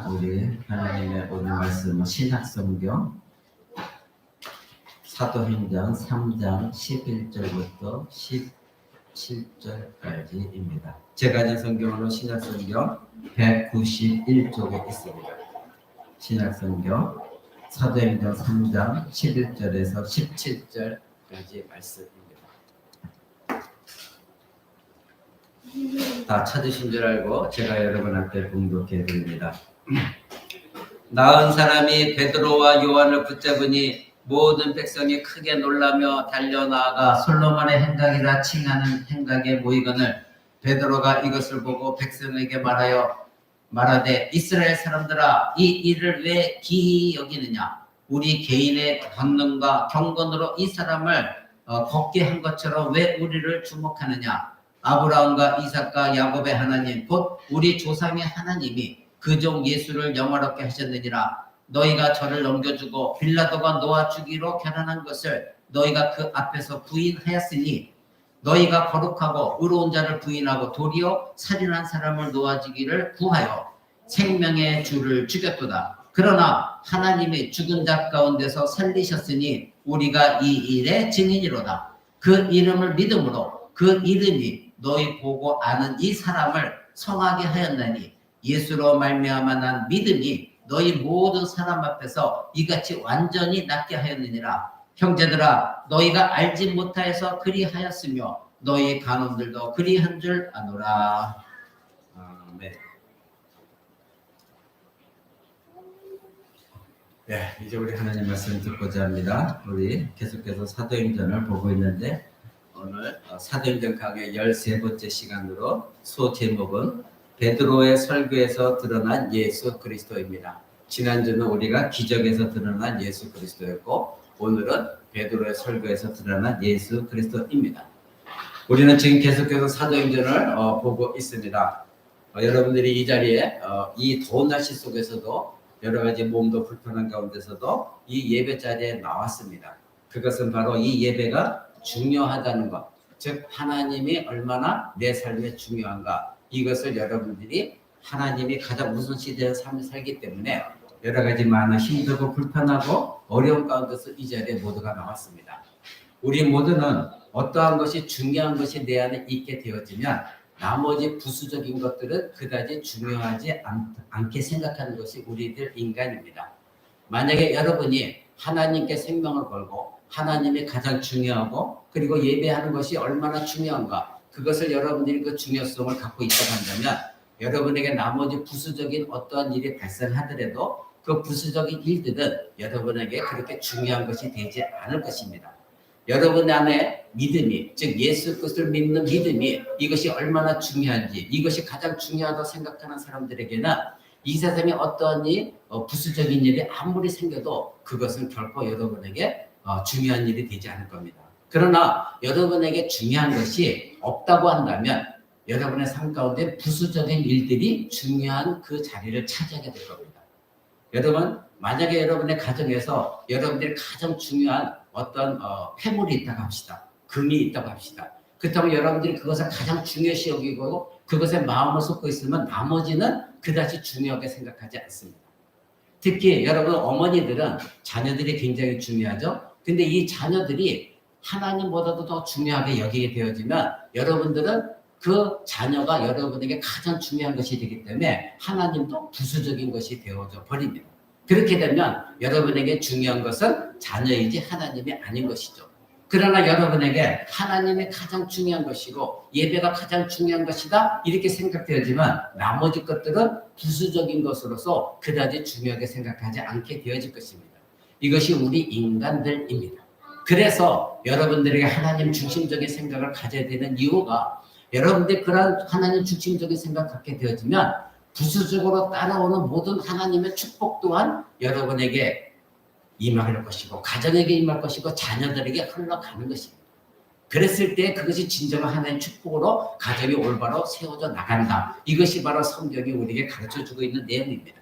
우리 하나님의 오늘 말씀은 신약성경 사도행전 3장 11절부터 17절까지입니다. 제가 가진 성경으로 신약성경 191쪽에 있습니다. 신약성경 사도행전 3장 11절에서 17절까지 말씀입니다. 다 찾으신 줄 알고 제가 여러분한테 봉독해 드립니다. 나은 사람이 베드로와 요한을 붙잡으니 모든 백성이 크게 놀라며 달려나아가 솔로몬의 행각이라 칭하는 행각에 모이거늘 베드로가 이것을 보고 백성에게 말하되 이스라엘 사람들아 이 일을 왜 기이 여기느냐 우리 개인의 권능과 경건으로 이 사람을 걷게 한 것처럼 왜 우리를 주목하느냐 아브라함과 이삭과 야곱의 하나님 곧 우리 조상의 하나님이 그 종 예수를 영화롭게 하셨느니라. 너희가 저를 넘겨주고 빌라도가 놓아 주기로 결혼한 것을 너희가 그 앞에서 부인하였으니 너희가 거룩하고 의로운 자를 부인하고 도리어 살인한 사람을 놓아주기를 구하여 생명의 주를 죽였도다. 그러나 하나님이 죽은 자 가운데서 살리셨으니 우리가 이 일의 증인이로다. 그 이름을 믿음으로 그 이름이 너희 보고 아는 이 사람을 성하게 하였나니 예수로 말미암아 난 믿음이 너희 모든 사람 앞에서 이같이 완전히 낫게 하였느니라. 형제들아 너희가 알지 못하여서 그리하였으며 너희 간원들도 그리한 줄 아노라. 아멘. 네, 이제 우리 하나님 말씀 듣고자 합니다. 우리 계속해서 사도행전을 보고 있는데 오늘 사도행전 강의 13번째 시간으로 소제목은 베드로의 설교에서 드러난 예수 그리스도입니다. 지난주는 우리가 기적에서 드러난 예수 그리스도였고 오늘은 베드로의 설교에서 드러난 예수 그리스도입니다. 우리는 지금 계속해서 사도행전을 보고 있습니다. 여러분들이 이 자리에 이 더운 날씨 속에서도 여러 가지 몸도 불편한 가운데서도 이 예배 자리에 나왔습니다. 그것은 바로 이 예배가 중요하다는 것, 즉 하나님이 얼마나 내 삶에 중요한가 이것을 여러분들이 하나님이 가장 우선시되는 삶을 살기 때문에 여러 가지 많은 힘들고 불편하고 어려운 가운데서 이 자리에 모두가 나왔습니다. 우리 모두는 어떠한 것이 중요한 것이 내 안에 있게 되어지면 나머지 부수적인 것들은 그다지 중요하지 않게 생각하는 것이 우리들 인간입니다. 만약에 여러분이 하나님께 생명을 걸고 하나님이 가장 중요하고 그리고 예배하는 것이 얼마나 중요한가 그것을 여러분들이 그 중요성을 갖고 있다고 한다면 여러분에게 나머지 부수적인 어떠한 일이 발생하더라도 그 부수적인 일들은 여러분에게 그렇게 중요한 것이 되지 않을 것입니다. 여러분 안에 믿음이 즉 예수 그리스도를 믿는 믿음이 이것이 얼마나 중요한지 이것이 가장 중요하다고 생각하는 사람들에게는 이 세상에 어떠한 부수적인 일이 아무리 생겨도 그것은 결코 여러분에게 중요한 일이 되지 않을 겁니다. 그러나 여러분에게 중요한 것이 없다고 한다면 여러분의 삶 가운데 부수적인 일들이 중요한 그 자리를 차지하게 될 겁니다. 여러분 만약에 여러분의 가정에서 여러분들이 가장 중요한 어떤 폐물이 있다고 합시다. 금이 있다고 합시다. 그렇다면 여러분들이 그것을 가장 중요시 여기고 그것에 마음을 쏟고 있으면 나머지는 그다지 중요하게 생각하지 않습니다. 특히 여러분 어머니들은 자녀들이 굉장히 중요하죠. 근데 이 자녀들이 하나님보다도 더 중요하게 여기게 되어지면 여러분들은 그 자녀가 여러분에게 가장 중요한 것이 되기 때문에 하나님도 부수적인 것이 되어져 버립니다. 그렇게 되면 여러분에게 중요한 것은 자녀이지 하나님이 아닌 것이죠. 그러나 여러분에게 하나님이 가장 중요한 것이고 예배가 가장 중요한 것이다 이렇게 생각되어지만 나머지 것들은 부수적인 것으로서 그다지 중요하게 생각하지 않게 되어질 것입니다. 이것이 우리 인간들입니다. 그래서 여러분들에게 하나님 중심적인 생각을 가져야 되는 이유가 여러분들이 그런 하나님 중심적인 생각을 갖게 되어지면 부수적으로 따라오는 모든 하나님의 축복 또한 여러분에게 임할 것이고 가정에게 임할 것이고 자녀들에게 흘러가는 것입니다. 그랬을 때 그것이 진정한 하나님의 축복으로 가정이 올바로 세워져 나간다. 이것이 바로 성경이 우리에게 가르쳐주고 있는 내용입니다.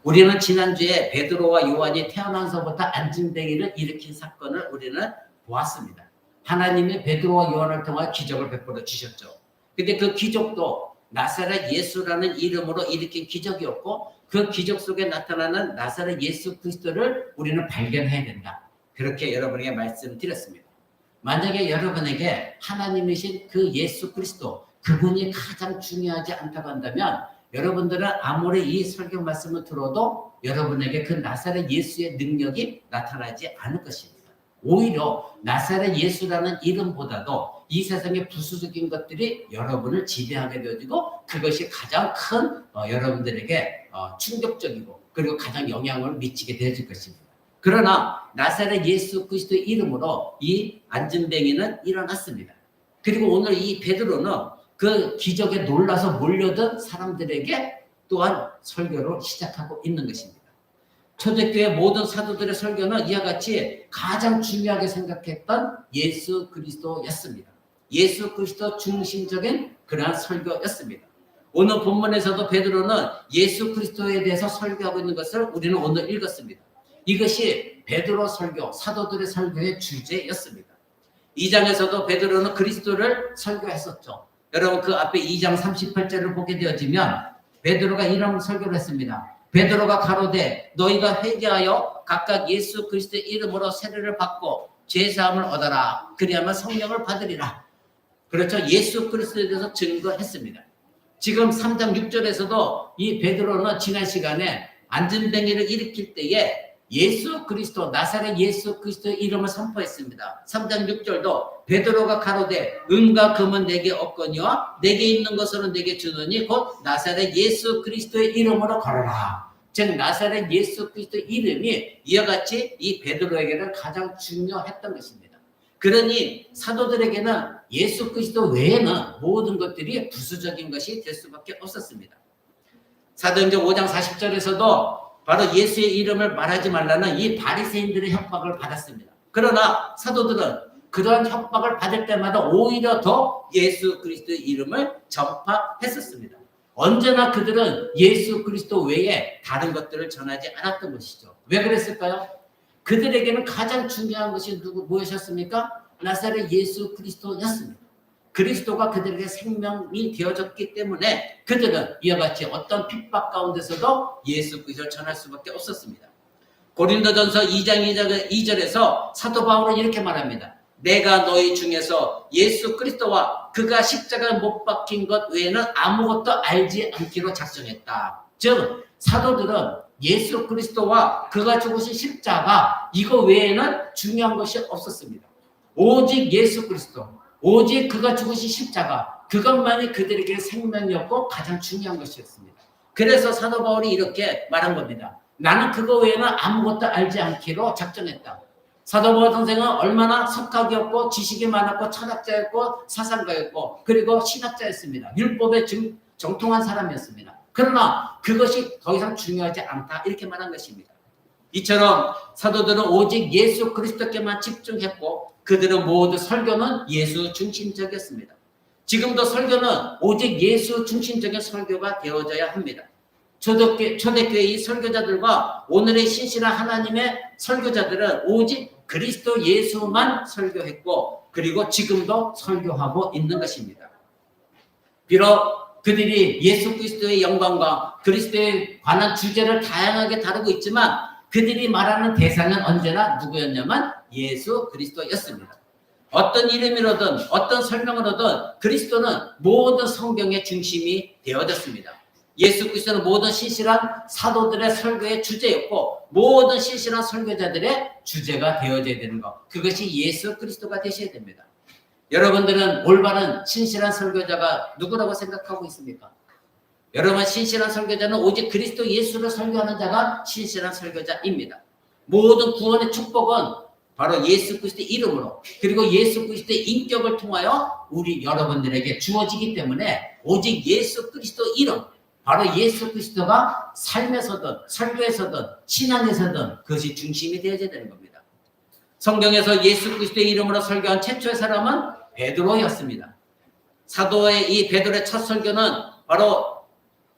우리는 지난주에 베드로와 요한이 태어나서부터 안진뱅이를 일으킨 사건을 우리는 보았습니다. 하나님이 베드로와 요한을 통해 기적을 베풀어 주셨죠. 근데 그 기적도 나사렛 예수라는 이름으로 일으킨 기적이었고 그 기적 속에 나타나는 나사렛 예수 그리스도를 우리는 발견해야 된다. 그렇게 여러분에게 말씀드렸습니다. 만약에 여러분에게 하나님이신 그 예수 그리스도, 그분이 가장 중요하지 않다고 한다면 여러분들은 아무리 이 설교 말씀을 들어도 여러분에게 그 나사렛 예수의 능력이 나타나지 않을 것입니다. 오히려 나사렛 예수라는 이름보다도 이 세상의 부수적인 것들이 여러분을 지배하게 되어지고 그것이 가장 큰 여러분들에게 충격적이고 그리고 가장 영향을 미치게 되어질 것입니다. 그러나 나사렛 예수 그리스도의 이름으로 이 안진뱅이는 일어났습니다. 그리고 오늘 이 베드로는 그 기적에 놀라서 몰려든 사람들에게 또한 설교를 시작하고 있는 것입니다. 초대교회 모든 사도들의 설교는 이와 같이 가장 중요하게 생각했던 예수 그리스도였습니다. 예수 그리스도 중심적인 그러한 설교였습니다. 오늘 본문에서도 베드로는 예수 그리스도에 대해서 설교하고 있는 것을 우리는 오늘 읽었습니다. 이것이 베드로 설교, 사도들의 설교의 주제였습니다. 2장에서도 베드로는 그리스도를 설교했었죠. 여러분 그 앞에 2장 38절을 보게 되어지면 베드로가 이런 설교를 했습니다. 베드로가 가로되 너희가 회개하여 각각 예수 그리스도의 이름으로 세례를 받고 죄사함을 얻어라. 그리하면 성령을 받으리라. 그렇죠. 예수 그리스도에 대해서 증거했습니다. 지금 3장 6절에서도 이 베드로는 지난 시간에 안진뱅이를 일으킬 때에 예수 그리스도, 나사렛 예수 그리스도의 이름을 선포했습니다. 3장 6절도 베드로가 가로되 은과 금은 내게 없거니와 내게 있는 것으로 내게 주노니 곧 나사렛 예수 그리스도의 이름으로 걸어라. 즉 나사렛 예수 그리스도의 이름이 이와 같이 이 베드로에게는 가장 중요했던 것입니다. 그러니 사도들에게는 예수 그리스도 외에는 모든 것들이 부수적인 것이 될 수밖에 없었습니다. 사도행전 5장 40절에서도 바로 예수의 이름을 말하지 말라는 이 바리새인들의 협박을 받았습니다. 그러나 사도들은 그러한 협박을 받을 때마다 오히려 더 예수 그리스도의 이름을 전파했었습니다. 언제나 그들은 예수 그리스도 외에 다른 것들을 전하지 않았던 것이죠. 왜 그랬을까요? 그들에게는 가장 중요한 것이 무엇이었습니까? 나사렛 예수 그리스도였습니다. 그리스도가 그들에게 생명이 되어졌기 때문에 그들은 이와 같이 어떤 핍박 가운데서도 예수 그리스도를 전할 수밖에 없었습니다. 고린도전서 2장 2절에서 사도 바울은 이렇게 말합니다. 내가 너희 중에서 예수 그리스도와 그가 십자가에 못 박힌 것 외에는 아무것도 알지 않기로 작정했다. 즉 사도들은 예수 그리스도와 그가 죽으신 십자가 이거 외에는 중요한 것이 없었습니다. 오직 예수 그리스도, 오직 그가 죽으신 십자가 그것만이 그들에게 생명이었고 가장 중요한 것이었습니다. 그래서 사도 바울이 이렇게 말한 겁니다. 나는 그거 외에는 아무것도 알지 않기로 작정했다. 사도 바울 선생은 얼마나 석학이었고 지식이 많았고 철학자였고 사상가였고 그리고 신학자였습니다. 율법에 정통한 사람이었습니다. 그러나 그것이 더 이상 중요하지 않다 이렇게 말한 것입니다. 이처럼 사도들은 오직 예수 그리스도께만 집중했고 그들은 모두 설교는 예수 중심적이었습니다. 지금도 설교는 오직 예수 중심적인 설교가 되어져야 합니다. 초대교회의 설교자들과 오늘의 신실한 하나님의 설교자들은 오직 그리스도 예수만 설교했고 그리고 지금도 설교하고 있는 것입니다. 비록 그들이 예수 그리스도의 영광과 그리스도에 관한 주제를 다양하게 다루고 있지만 그들이 말하는 대상은 언제나 누구였냐면 예수 그리스도였습니다. 어떤 이름이로든 어떤 설명으로든 그리스도는 모든 성경의 중심이 되어졌습니다. 예수 그리스도는 모든 신실한 사도들의 설교의 주제였고 모든 신실한 설교자들의 주제가 되어져야 되는 것. 그것이 예수 그리스도가 되셔야 됩니다. 여러분들은 올바른 신실한 설교자가 누구라고 생각하고 있습니까? 여러분 신실한 설교자는 오직 그리스도 예수를 설교하는 자가 신실한 설교자입니다. 모든 구원의 축복은 바로 예수 그리스도의 이름으로 그리고 예수 그리스도의 인격을 통하여 우리 여러분들에게 주어지기 때문에 오직 예수 그리스도 이름 바로 예수 그리스도가 삶에서든 설교에서든 신앙에서든 그것이 중심이 되어야 되는 겁니다. 성경에서 예수 그리스도의 이름으로 설교한 최초의 사람은 베드로였습니다. 사도의 이 베드로의 첫 설교는 바로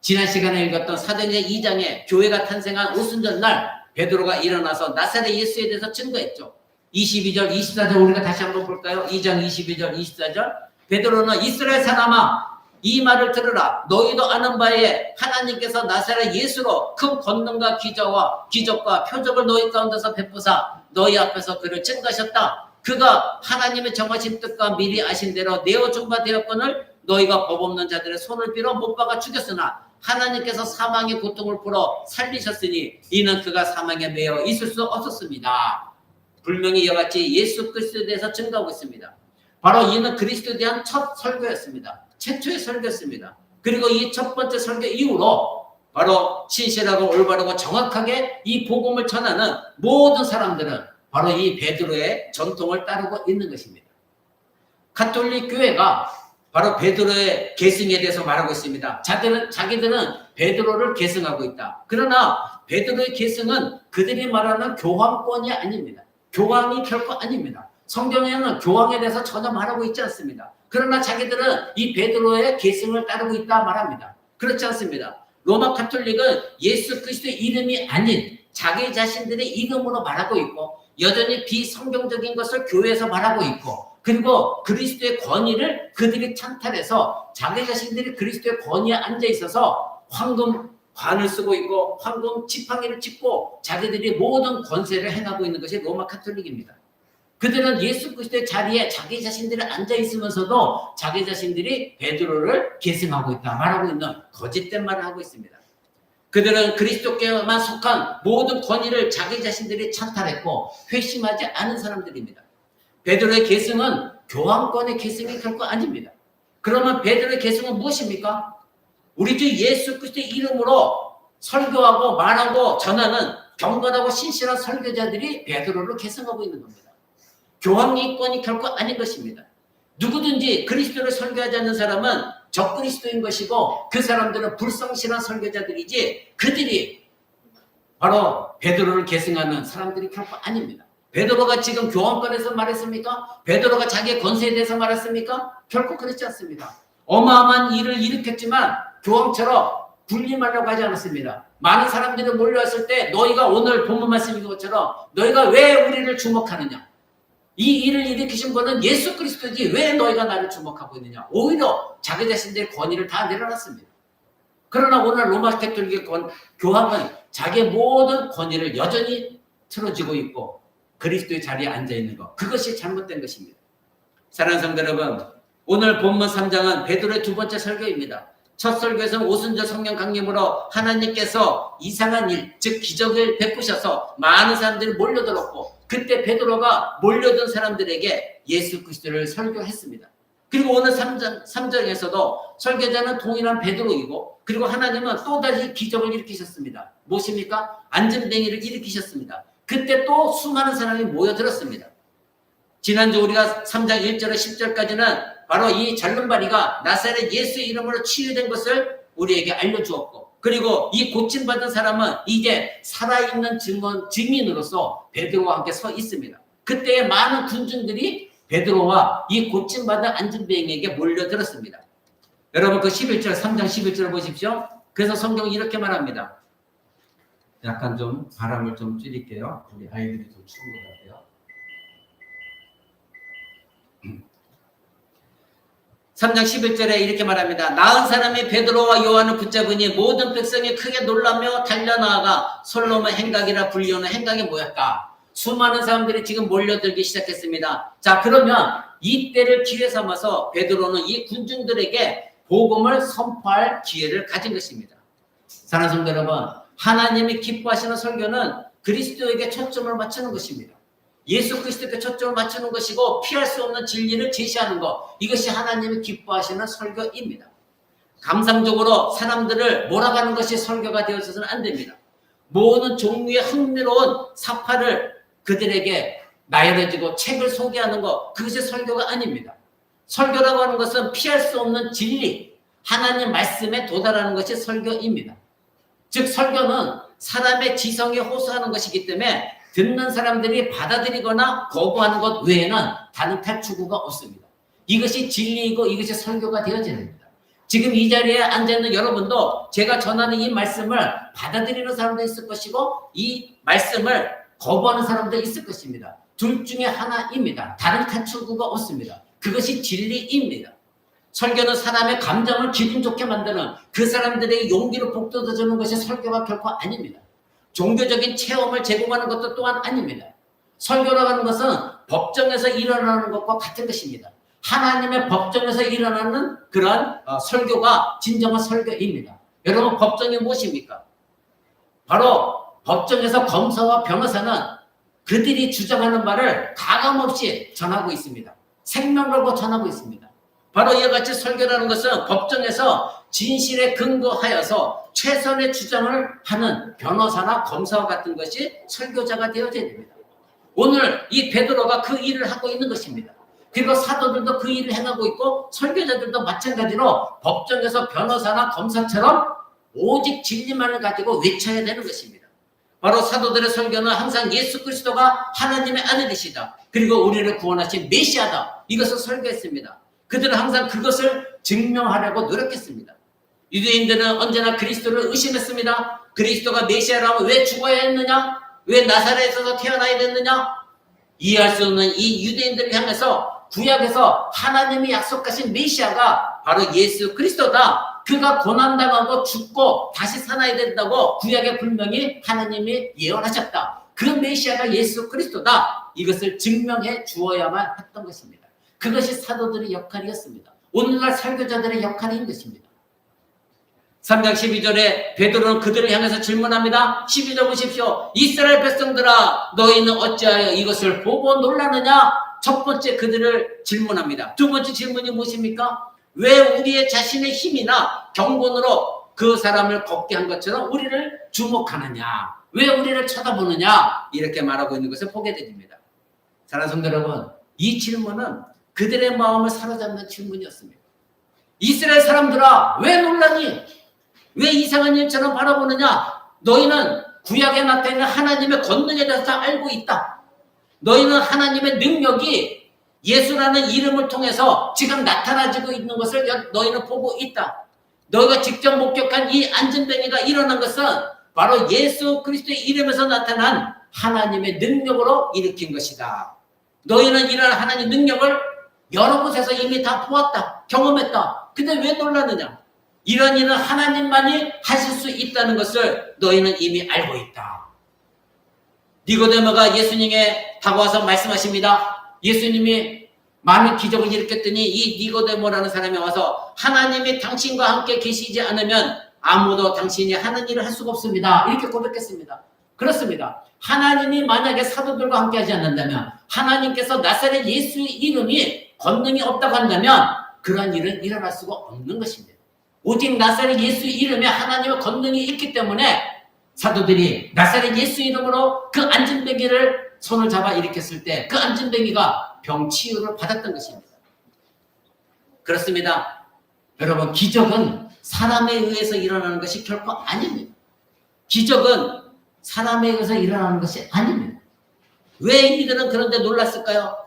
지난 시간에 읽었던 사도행전 2장에 교회가 탄생한 오순절날 베드로가 일어나서 나사렛 예수에 대해서 증거했죠. 22절, 24절 우리가 다시 한번 볼까요? 2장 22절, 24절 베드로는 이스라엘 사람아 이 말을 들으라. 너희도 아는 바에 하나님께서 나사렛 예수로 큰 권능과 기적과 표적을 너희 가운데서 베푸사 너희 앞에서 그를 증거하셨다. 그가 하나님의 정하신 뜻과 미리 아신 대로 내어준 바 되었거늘 너희가 법 없는 자들의 손을 빌어 못 박아 죽였으나 하나님께서 사망의 고통을 풀어 살리셨으니 이는 그가 사망에 매여 있을 수 없었습니다. 분명히 이와 같이 예수 그리스도에 대해서 증거하고 있습니다. 바로 이는 그리스도에 대한 첫 설교였습니다. 최초의 설교였습니다. 그리고 이 첫 번째 설교 이후로 바로 신실하고 올바르고 정확하게 이 복음을 전하는 모든 사람들은 바로 이 베드로의 전통을 따르고 있는 것입니다. 가톨릭 교회가 바로 베드로의 계승에 대해서 말하고 있습니다. 자기들은 베드로를 계승하고 있다. 그러나 베드로의 계승은 그들이 말하는 교황권이 아닙니다. 교황이 결코 아닙니다. 성경에는 교황에 대해서 전혀 말하고 있지 않습니다. 그러나 자기들은 이 베드로의 계승을 따르고 있다 말합니다. 그렇지 않습니다. 로마 가톨릭은 예수 그리스도의 이름이 아닌 자기 자신들의 이름으로 말하고 있고 여전히 비성경적인 것을 교회에서 말하고 있고 그리고 그리스도의 권위를 그들이 찬탈해서 자기 자신들이 그리스도의 권위에 앉아 있어서 황금관을 쓰고 있고 황금 지팡이를 짚고 자기들이 모든 권세를 행하고 있는 것이 로마 가톨릭입니다. 그들은 예수 그리스도의 자리에 자기 자신들이 앉아 있으면서도 자기 자신들이 베드로를 계승하고 있다 말하고 있는 거짓된 말을 하고 있습니다. 그들은 그리스도께만 속한 모든 권위를 자기 자신들이 찬탈했고 회심하지 않은 사람들입니다. 베드로의 계승은 교황권의 계승이 결코 아닙니다. 그러면 베드로의 계승은 무엇입니까? 우리 주 예수 그리스도의 이름으로 설교하고 말하고 전하는 경건하고 신실한 설교자들이 베드로를 계승하고 있는 겁니다. 교황이권이 결코 아닌 것입니다. 누구든지 그리스도를 설교하지 않는 사람은 적그리스도인 것이고 그 사람들은 불성실한 설교자들이지 그들이 바로 베드로를 계승하는 사람들이 결코 아닙니다. 베드로가 지금 교황권에서 말했습니까? 베드로가 자기의 권세에 대해서 말했습니까? 결코 그렇지 않습니다. 어마어마한 일을 일으켰지만 교황처럼 군림하려고 하지 않았습니다. 많은 사람들이 몰려왔을 때 너희가 오늘 본문 말씀인 것처럼 너희가 왜 우리를 주목하느냐? 이 일을 일으키신 분은 예수 그리스도지 왜 너희가 나를 주목하고 있느냐? 오히려 자기 자신들의 권위를 다 내려놨습니다. 그러나 오늘 로마 가톨릭의 교황은 자기의 모든 권위를 여전히 틀어지고 있고 그리스도의 자리에 앉아있는 것, 그것이 잘못된 것입니다. 사랑하는 성도 여러분, 오늘 본문 3장은 베드로의 두 번째 설교입니다. 첫 설교에서는 오순절 성령 강림으로 하나님께서 이상한 일, 즉 기적을 베푸셔서 많은 사람들이 몰려들었고 그때 베드로가 몰려든 사람들에게 예수 그리스도를 설교했습니다. 그리고 오늘 3장에서도 설교자는 동일한 베드로이고 그리고 하나님은 또다시 기적을 일으키셨습니다. 무엇입니까? 안전뱅이를 일으키셨습니다. 그때 또 수많은 사람이 모여들었습니다. 지난주 우리가 3장 1절에 10절까지는 바로 이 절름발이가 나사렛 예수의 이름으로 치유된 것을 우리에게 알려주었고 그리고 이 고침받은 사람은 이제 살아있는 증인으로서 베드로와 함께 서 있습니다. 그때 많은 군중들이 베드로와 이 고침받은 안전뱅이에게 몰려들었습니다. 여러분 그 11절 3장 11절을 보십시오. 그래서 성경이 이렇게 말합니다. 약간 좀 바람을 좀 줄일게요. 우리 아이들이 좀 추운 것 같아요. 3장 11절에 이렇게 말합니다. 나은 사람이 베드로와 요한을 붙잡으니 모든 백성이 크게 놀라며 달려나아가 솔로몬 행각이라 불리우는 행각에 모였다. 수많은 사람들이 지금 몰려들기 시작했습니다. 자, 그러면 이때를 기회 삼아서 베드로는 이 군중들에게 복음을 선포할 기회를 가진 것입니다. 사랑하는 성도 여러분, 하나님이 기뻐하시는 설교는 그리스도에게 초점을 맞추는 것입니다. 예수 그리스도께 초점을 맞추는 것이고 피할 수 없는 진리를 제시하는 것, 이것이 하나님이 기뻐하시는 설교입니다. 감상적으로 사람들을 몰아가는 것이 설교가 되어서는 안 됩니다. 모든 종류의 흥미로운 사파를 그들에게 나열해주고 책을 소개하는 것, 그것이 설교가 아닙니다. 설교라고 하는 것은 피할 수 없는 진리, 하나님 말씀에 도달하는 것이 설교입니다. 즉 설교는 사람의 지성에 호소하는 것이기 때문에 듣는 사람들이 받아들이거나 거부하는 것 외에는 다른 탈출구가 없습니다. 이것이 진리이고 이것이 설교가 되어져야 됩니다. 지금 이 자리에 앉아있는 여러분도 제가 전하는 이 말씀을 받아들이는 사람도 있을 것이고 이 말씀을 거부하는 사람도 있을 것입니다. 둘 중에 하나입니다. 다른 탈출구가 없습니다. 그것이 진리입니다. 설교는 사람의 감정을 기분 좋게 만드는, 그 사람들에게 용기를 북돋아주는 것이 설교가 결코 아닙니다. 종교적인 체험을 제공하는 것도 또한 아닙니다. 설교라고 하는 것은 법정에서 일어나는 것과 같은 것입니다. 하나님의 법정에서 일어나는 그러한 설교가 진정한 설교입니다. 여러분, 법정이 무엇입니까? 바로 법정에서 검사와 변호사는 그들이 주장하는 말을 가감없이 전하고 있습니다. 생명 걸고 전하고 있습니다. 바로 이와 같이 설교라는 것은 법정에서 진실에 근거하여서 최선의 주장을 하는 변호사나 검사와 같은 것이 설교자가 되어져야 됩니다. 오늘 이 베드로가 그 일을 하고 있는 것입니다. 그리고 사도들도 그 일을 행하고 있고 설교자들도 마찬가지로 법정에서 변호사나 검사처럼 오직 진리만을 가지고 외쳐야 되는 것입니다. 바로 사도들의 설교는 항상 예수 그리스도가 하나님의 아들이시다, 그리고 우리를 구원하신 메시아다, 이것을 설교했습니다. 그들은 항상 그것을 증명하려고 노력했습니다. 유대인들은 언제나 그리스도를 의심했습니다. 그리스도가 메시아라면 왜 죽어야 했느냐? 왜 나사렛에서 태어나야 됐느냐? 이해할 수 없는 이 유대인들을 향해서 구약에서 하나님이 약속하신 메시아가 바로 예수 그리스도다, 그가 고난당하고 죽고 다시 살아야 된다고 구약에 분명히 하나님이 예언하셨다, 그 메시아가 예수 그리스도다, 이것을 증명해 주어야만 했던 것입니다. 그것이 사도들의 역할이었습니다. 오늘날 설교자들의 역할인 것입니다. 3장 12절에 베드로는 그들을 향해서 질문합니다. 12절 보십시오. 이스라엘 백성들아, 너희는 어찌하여 이것을 보고 놀라느냐? 첫 번째 그들을 질문합니다. 두 번째 질문이 무엇입니까? 왜 우리의 자신의 힘이나 경건으로 그 사람을 걷게 한 것처럼 우리를 주목하느냐? 왜 우리를 쳐다보느냐? 이렇게 말하고 있는 것을 보게 됩니다. 사랑하는 성도 여러분, 이 질문은 그들의 마음을 사로잡는 질문이었습니다. 이스라엘 사람들아, 왜 놀라니? 왜 이상한 일처럼 바라보느냐? 너희는 구약에 나타있는 하나님의 권능에 대해서 다 알고 있다. 너희는 하나님의 능력이 예수라는 이름을 통해서 지금 나타나지고 있는 것을 너희는 보고 있다. 너희가 직접 목격한 이 안진뱅이가 일어난 것은 바로 예수 그리스도의 이름에서 나타난 하나님의 능력으로 일으킨 것이다. 너희는 이런 하나님의 능력을 여러 곳에서 이미 다 보았다, 경험했다. 근데 왜 놀라느냐? 이런 일은 하나님만이 하실 수 있다는 것을 너희는 이미 알고 있다. 니고데모가 예수님에 다가와서 말씀하십니다. 예수님이 많은 기적을 일으켰더니 이 니고데모라는 사람이 와서 하나님이 당신과 함께 계시지 않으면 아무도 당신이 하는 일을 할 수가 없습니다, 이렇게 고백했습니다. 그렇습니다. 하나님이 만약에 사도들과 함께 하지 않는다면, 하나님께서 나사렛 예수의 이름이 권능이 없다고 한다면 그런 일은 일어날 수가 없는 것입니다. 오직 나사렛 예수의 이름에 하나님의 권능이 있기 때문에 사도들이 나사렛 예수 이름으로 그 안진뱅이를 손을 잡아 일으켰을 때 그 안진뱅이가 병 치유를 받았던 것입니다. 그렇습니다. 여러분, 기적은 사람에 의해서 일어나는 것이 결코 아닙니다. 기적은 사람에 의해서 일어나는 것이 아닙니다. 왜 이들은 그런데 놀랐을까요?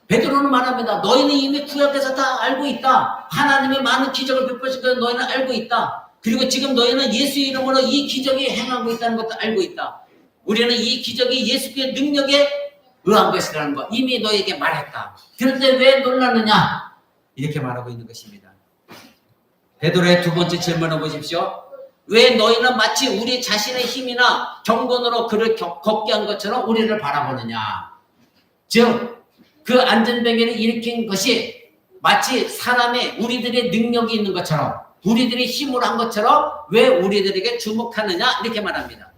베드로는 말합니다. 너희는 이미 구약에서 다 알고 있다. 하나님이 많은 기적을 베푸실 것을 너희는 알고 있다. 그리고 지금 너희는 예수 이름으로 이 기적이 행하고 있다는 것도 알고 있다. 우리는 이 기적이 예수의 능력에 의한 것이라는 거 이미 너희에게 말했다. 그런데 왜 놀라느냐? 이렇게 말하고 있는 것입니다. 베드로의 두 번째 질문을 보십시오. 왜 너희는 마치 우리 자신의 힘이나 경건으로 그를 걷게 한 것처럼 우리를 바라보느냐? 즉, 그 안전병기를 일으킨 것이 마치 사람의 우리들의 능력이 있는 것처럼, 우리들이 힘으로 한 것처럼 왜 우리들에게 주목하느냐? 이렇게 말합니다.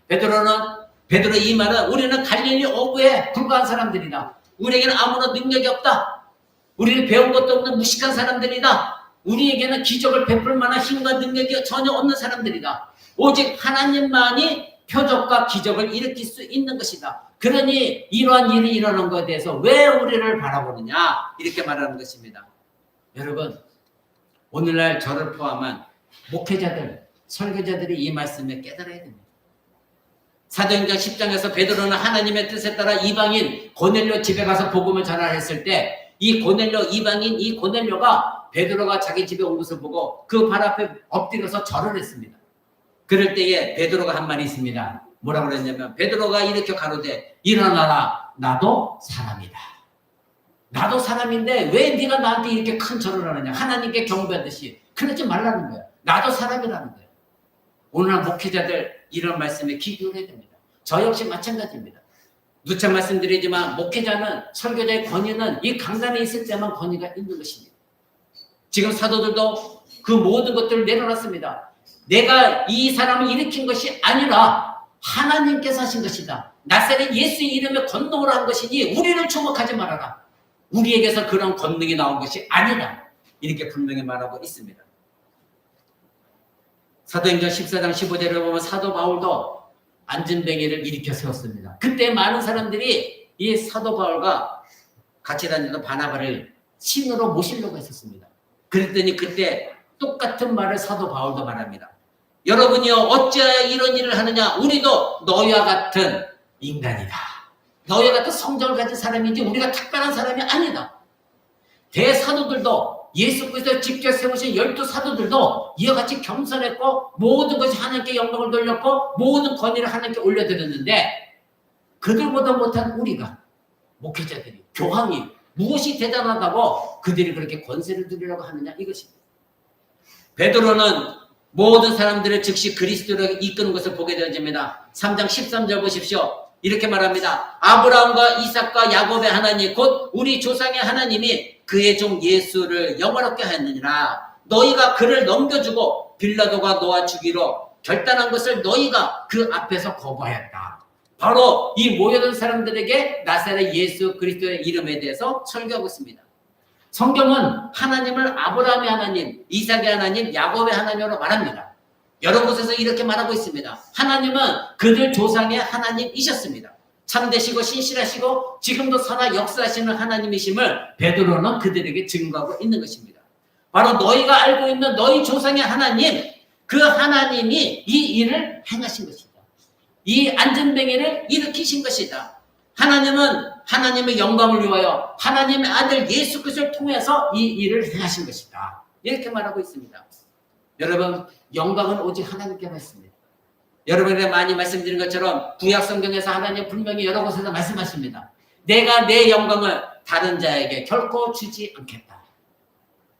베드로의 이 말은 우리는 갈릴리 어부에 불과한 사람들이다. 우리에게는 아무런 능력이 없다. 우리는 배운 것도 없는 무식한 사람들이다. 우리에게는 기적을 베풀 만한 힘과 능력이 전혀 없는 사람들이다. 오직 하나님만이 표적과 기적을 일으킬 수 있는 것이다. 그러니 이러한 일이 일어난 것에 대해서 왜 우리를 바라보느냐? 이렇게 말하는 것입니다. 여러분, 오늘날 저를 포함한 목회자들, 설교자들이 이 말씀에 깨달아야 됩니다. 사도행전 10장에서 베드로는 하나님의 뜻에 따라 이방인 고넬료 집에 가서 복음을 전하했을 때 이 고넬료, 이방인 이 고넬료가 베드로가 자기 집에 온 것을 보고 그 발 앞에 엎드려서 절을 했습니다. 그럴 때에 베드로가 한 말이 있습니다. 뭐라고 그랬냐면, 베드로가 이렇게 가로되 일어나라, 나도 사람이다. 나도 사람인데 왜 네가 나한테 이렇게 큰 절을 하느냐. 하나님께 경배하듯이. 그러지 말라는 거야. 나도 사람이라는 거야. 오늘날 목회자들 이런 말씀에 귀 기울여야 됩니다. 저 역시 마찬가지입니다. 누차 말씀드리지만 목회자는, 설교자의 권위는 이 강단에 있을 때만 권위가 있는 것입니다. 지금 사도들도 그 모든 것들을 내려놨습니다. 내가 이 사람을 일으킨 것이 아니라 하나님께서 하신 것이다. 나사렛 예수의 이름에 권능으로 한 것이니 우리를 주목하지 말아라. 우리에게서 그런 권능이 나온 것이 아니다. 이렇게 분명히 말하고 있습니다. 사도행전 14장 15절을 보면 사도 바울도 안진뱅이를 일으켜 세웠습니다. 그때 많은 사람들이 이 사도 바울과 같이 다니던 바나바를 신으로 모시려고 했었습니다. 그랬더니 그때 똑같은 말을 사도 바울도 말합니다. 여러분이요 어찌하여 이런 일을 하느냐. 우리도 너희와 같은 인간이다. 너희와 같은 성정을 가진 사람이지 우리가 특별한 사람이 아니다. 대사도들도 예수 그리스도를 직접 세우신 12사도들도 이와 같이 겸손했고 모든 것이 하나님께 영광을 돌렸고 모든 권위를 하나님께 올려드렸는데 그들보다 못한 우리가, 목회자들이, 교황이 무엇이 대단하다고 그들이 그렇게 권세를 누리려고 하느냐 이것입니다. 베드로는 모든 사람들을 즉시 그리스도로 이끄는 것을 보게 되어집니다. 3장 13절 보십시오. 이렇게 말합니다. 아브라함과 이삭과 야곱의 하나님 곧 우리 조상의 하나님이 그의 종 예수를 영화롭게 하였느니라. 너희가 그를 넘겨주고 빌라도가 놓아주기로 결단한 것을 너희가 그 앞에서 거부하였다. 바로 이 모여든 사람들에게 나사렛 예수 그리스도의 이름에 대해서 설교하고 있습니다. 성경은 하나님을 아브라함의 하나님, 이삭의 하나님, 야곱의 하나님으로 말합니다. 여러 곳에서 이렇게 말하고 있습니다. 하나님은 그들 조상의 하나님이셨습니다. 참되시고 신실하시고 지금도 살아 역사하시는 하나님이심을 베드로는 그들에게 증거하고 있는 것입니다. 바로 너희가 알고 있는 너희 조상의 하나님, 그 하나님이 이 일을 행하신 것이다. 이 안전뱅이를 일으키신 것이다. 하나님은 하나님의 영광을 위하여 하나님의 아들 예수 그리스도를 통해서 이 일을 행하신 것이다. 이렇게 말하고 있습니다. 여러분, 영광은 오직 하나님께만 있습니다. 여러분에게 많이 말씀드린 것처럼 구약 성경에서 하나님 분명히 여러 곳에서 말씀하십니다. 내가 내 영광을 다른 자에게 결코 주지 않겠다.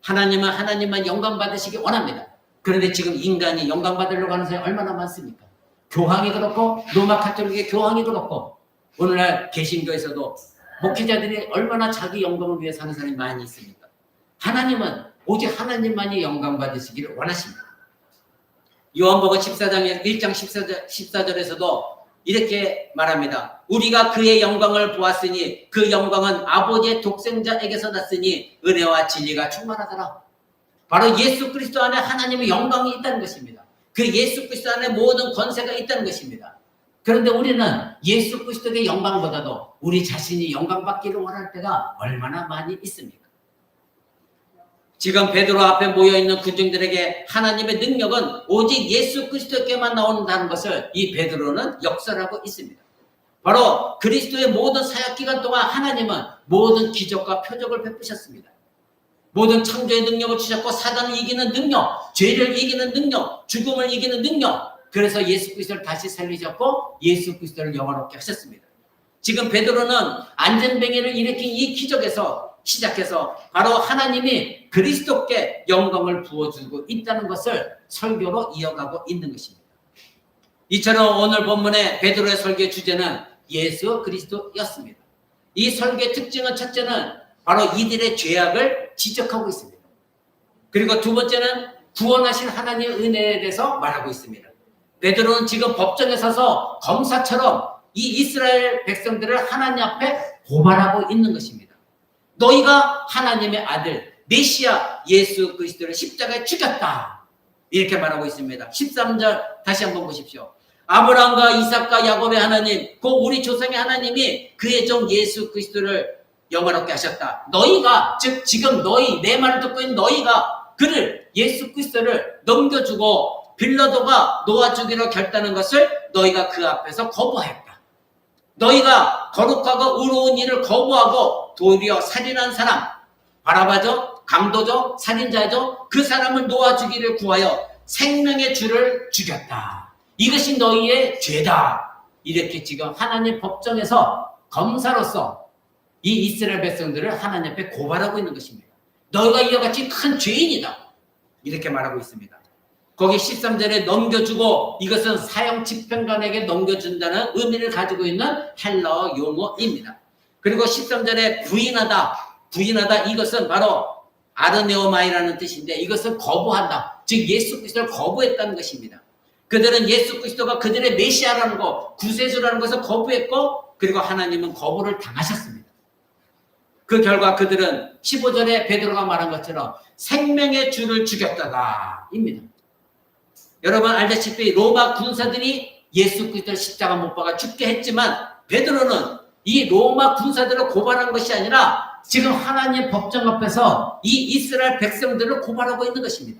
하나님은 하나님만 영광 받으시기 원합니다. 그런데 지금 인간이 영광 받으려고 하는 사람이 얼마나 많습니까? 교황이 그렇고 로마 가톨릭의 교황이 그렇고 오늘날 개신교에서도 목회자들이 얼마나 자기 영광을 위해 사는 사람이 많이 있습니까? 하나님은 오직 하나님만이 영광 받으시기를 원하십니다. 요한복음 14장 1장 14절에서도 이렇게 말합니다. 우리가 그의 영광을 보았으니 그 영광은 아버지의 독생자에게서 났으니 은혜와 진리가 충만하더라. 바로 예수 그리스도 안에 하나님의 영광이 있다는 것입니다. 그 예수 그리스도 안에 모든 권세가 있다는 것입니다. 그런데 우리는 예수 그리스도의 영광보다도 우리 자신이 영광받기를 원할 때가 얼마나 많이 있습니까? 지금 베드로 앞에 모여있는 군중들에게 하나님의 능력은 오직 예수 그리스도께만 나온다는 것을 이 베드로는 역설하고 있습니다. 바로 그리스도의 모든 사역기간 동안 하나님은 모든 기적과 표적을 베푸셨습니다. 모든 창조의 능력을 주셨고 사단을 이기는 능력, 죄를 이기는 능력, 죽음을 이기는 능력, 그래서 예수 그리스도를 다시 살리셨고 예수 그리스도를 영화롭게 하셨습니다. 지금 베드로는 안전뱅이를 일으킨 이 기적에서 시작해서 바로 하나님이 그리스도께 영광을 부어주고 있다는 것을 설교로 이어가고 있는 것입니다. 이처럼 오늘 본문의 베드로의 설교의 주제는 예수 그리스도였습니다. 이 설교의 특징은 첫째는 바로 이들의 죄악을 지적하고 있습니다. 그리고 두 번째는 구원하신 하나님의 은혜에 대해서 말하고 있습니다. 베드로는 지금 법정에 서서 검사처럼 이 이스라엘 백성들을 하나님 앞에 고발하고 있는 것입니다. 너희가 하나님의 아들 메시아 예수 그리스도를 십자가에 죽였다. 이렇게 말하고 있습니다. 13절 다시 한번 보십시오. 아브라함과 이삭과 야곱의 하나님 곧 우리 조상의 하나님이 그의 종 예수 그리스도를 영화롭게 하셨다. 너희가 즉 지금 너희 내 말을 듣고 있는 너희가 그를 예수 그리스도를 넘겨주고 빌라도가 놓아주기로 결단한 것을 너희가 그 앞에서 거부하였다. 너희가 거룩하고 의로운 일을 거부하고 도리어 살인한 사람 바라바죠, 강도죠, 살인자죠, 그 사람을 놓아주기를 구하여 생명의 주를 죽였다. 이것이 너희의 죄다. 이렇게 지금 하나님 법정에서 검사로서 이 이스라엘 백성들을 하나님 앞에 고발하고 있는 것입니다. 너희가 이와 같이 큰 죄인이다. 이렇게 말하고 있습니다. 거기 13절에 넘겨주고 이것은 사형 집행관에게 넘겨준다는 의미를 가지고 있는 헬라어 용어입니다. 그리고 13절에 부인하다 이것은 바로 아르네오마이라는 뜻인데 이것은 거부한다. 즉 예수 그리스도를 거부했다는 것입니다. 그들은 예수 그리스도가 그들의 메시아라는 것, 구세주라는 것을 거부했고 그리고 하나님은 거부를 당하셨습니다. 그 결과 그들은 15절에 베드로가 말한 것처럼 생명의 주를 죽였다가 입니다. 여러분 알다시피 로마 군사들이 예수 그리스도를 십자가 못 박아 죽게 했지만 베드로는 이 로마 군사들을 고발한 것이 아니라 지금 하나님 법정 앞에서 이 이스라엘 백성들을 고발하고 있는 것입니다.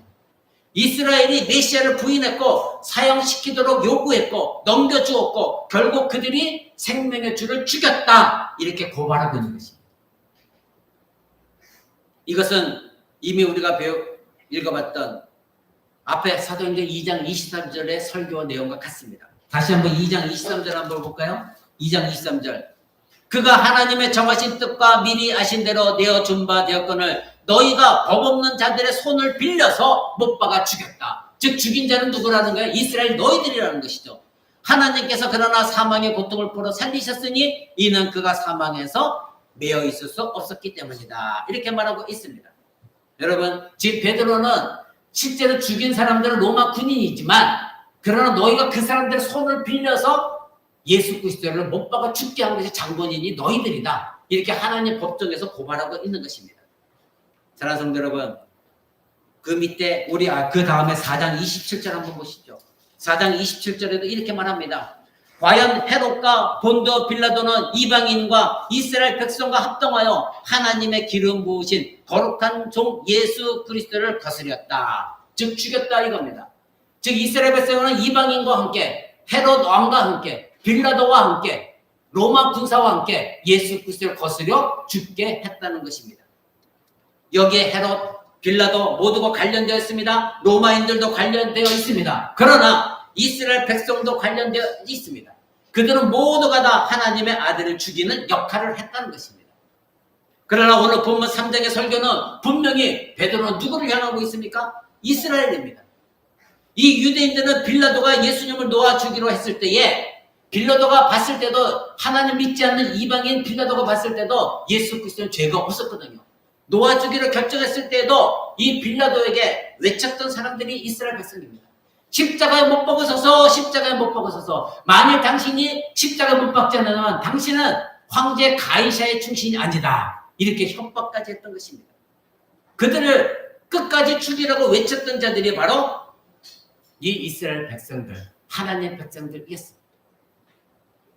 이스라엘이 메시아를 부인했고 사형시키도록 요구했고 넘겨주었고 결국 그들이 생명의 주를 죽였다 이렇게 고발하고 있는 것입니다. 이것은 이미 우리가 읽어봤던 앞에 사도행전 2장 23절의 설교 내용과 같습니다. 다시 한번 2장 23절 한번 볼까요? 2장 23절 그가 하나님의 정하신 뜻과 미리 아신 대로 내어준 바 되었거늘 너희가 법 없는 자들의 손을 빌려서 못 박아 죽였다. 즉 죽인 자는 누구라는 거예요? 이스라엘 너희들이라는 것이죠. 하나님께서 그러나 사망의 고통을 풀어 살리셨으니 이는 그가 사망에서 매여 있을 수 없었기 때문이다. 이렇게 말하고 있습니다. 여러분 지금 베드로는 실제로 죽인 사람들은 로마 군인이지만 그러나 너희가 그 사람들의 손을 빌려서 예수 그리스도를 못 박아 죽게 한 것이 장본인이 너희들이다. 이렇게 하나님 법정에서 고발하고 있는 것입니다. 사랑하는 성도 여러분, 그 밑에 그 다음에 4장 27절 한번 보시죠. 4장 27절에도 이렇게 말합니다. 과연 헤롯과 본도 빌라도는 이방인과 이스라엘 백성과 합동하여 하나님의 기름 부으신 거룩한 종 예수 그리스도를 거스렸다. 즉 죽였다 이겁니다. 즉 이스라엘 백성은 이방인과 함께 헤롯 왕과 함께 빌라도와 함께 로마 군사와 함께 예수 그리스도를 거스려 죽게 했다는 것입니다. 여기에 헤롯, 빌라도 모두가 관련되어 있습니다. 로마인들도 관련되어 있습니다. 그러나 이스라엘 백성도 관련되어 있습니다. 그들은 모두가 다 하나님의 아들을 죽이는 역할을 했다는 것입니다. 그러나 오늘 본문 3장의 설교는 분명히 베드로는 누구를 향하고 있습니까? 이스라엘입니다. 이 유대인들은 빌라도가 예수님을 놓아 주기로 했을 때에 빌라도가 봤을 때도 하나님 믿지 않는 이방인 빌라도가 봤을 때도 예수 그리스도는 죄가 없었거든요. 놓아주기를 결정했을 때에도 이 빌라도에게 외쳤던 사람들이 이스라엘 백성입니다. 십자가에 못 박으소서, 십자가에 못 박으소서. 만일 당신이 십자가에 못 박지 않으면 당신은 황제 가이사의 충신이 아니다. 이렇게 협박까지 했던 것입니다. 그들을 끝까지 죽이라고 외쳤던 자들이 바로 이 이스라엘 백성들, 하나님 백성들이었습니다.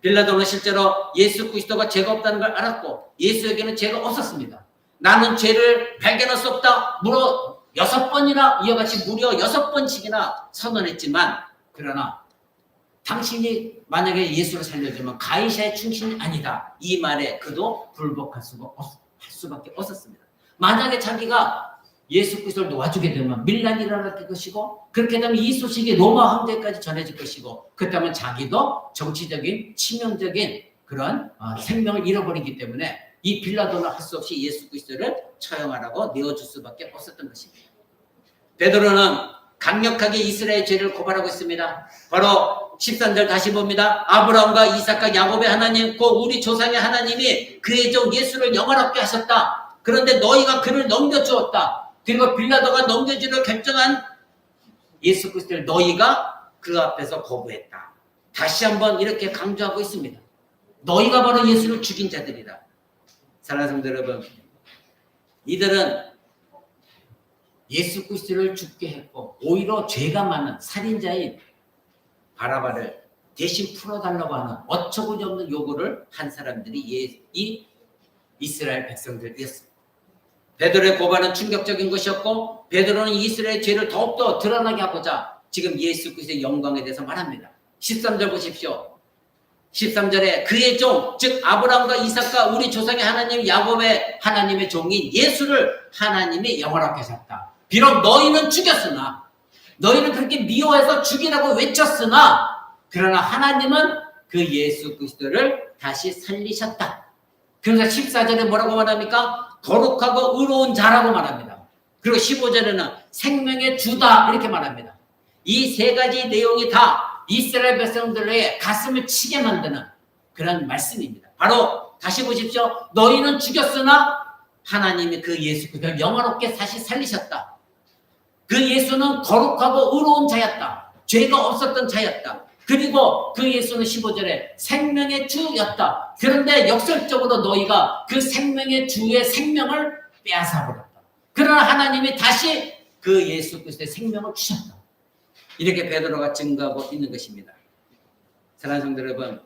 빌라도는 실제로 예수 그리스도가 죄가 없다는 걸 알았고 예수에게는 죄가 없었습니다. 나는 죄를 발견할 수 없다. 무려 6번이나 이와 같이 무려 6번씩이나 선언했지만 그러나 당신이 만약에 예수를 살려주면 가이사의 충신이 아니다. 이 말에 그도 불복할 수밖에 없었습니다. 만약에 자기가 예수 그리스도를 놓아주게 되면 밀란이 일어날 것이고 그렇게 되면 이 소식이 로마 황제까지 전해질 것이고 그렇다면 자기도 정치적인 치명적인 그런 생명을 잃어버리기 때문에 이 빌라도는 할 수 없이 예수 그리스도를 처형하라고 내어줄 수밖에 없었던 것입니다. 베드로는 강력하게 이스라엘 죄를 고발하고 있습니다. 바로 13절 다시 봅니다. 아브라함과 이삭과 야곱의 하나님 곧 우리 조상의 하나님이 그의 종 예수를 영원하게 하셨다. 그런데 너희가 그를 넘겨주었다. 그리고 빌라도가 넘겨주기로 결정한 예수 그리스도를 너희가 그 앞에서 거부했다. 다시 한번 이렇게 강조하고 있습니다. 너희가 바로 예수를 죽인 자들이다. 사랑하는 성도 여러분, 이들은 예수 그리스도를 죽게 했고 오히려 죄가 많은 살인자인 바라바를 대신 풀어달라고 하는 어처구니 없는 요구를 한 사람들이 이 이스라엘 백성들이었습니다. 베드로의 고발은 충격적인 것이었고 베드로는 이스라엘의 죄를 더욱더 드러나게 하고자 지금 예수 그리스도의 영광에 대해서 말합니다. 13절 보십시오. 13절에 그의 종, 즉 아브라함과 이삭과 우리 조상의 하나님 야곱의 하나님의 종인 예수를 하나님이 영원하게 하셨다. 비록 너희는 죽였으나 너희는 그렇게 미워해서 죽이라고 외쳤으나 그러나 하나님은 그 예수 그리스도를 다시 살리셨다. 그래서 14절에 뭐라고 말합니까? 거룩하고 의로운 자라고 말합니다. 그리고 15절에는 생명의 주다 이렇게 말합니다. 이 세 가지 내용이 다 이스라엘 백성들의 가슴을 치게 만드는 그런 말씀입니다. 바로 다시 보십시오. 너희는 죽였으나 하나님이 그 예수 그를 영원롭게 다시 살리셨다. 그 예수는 거룩하고 의로운 자였다. 죄가 없었던 자였다. 그리고 그 예수는 15절에 생명의 주였다. 그런데 역설적으로 너희가 그 생명의 주의 생명을 빼앗아버렸다. 그러나 하나님이 다시 그 예수 그리스도의 생명을 주셨다. 이렇게 베드로가 증거하고 있는 것입니다. 사랑하는 성도 여러분,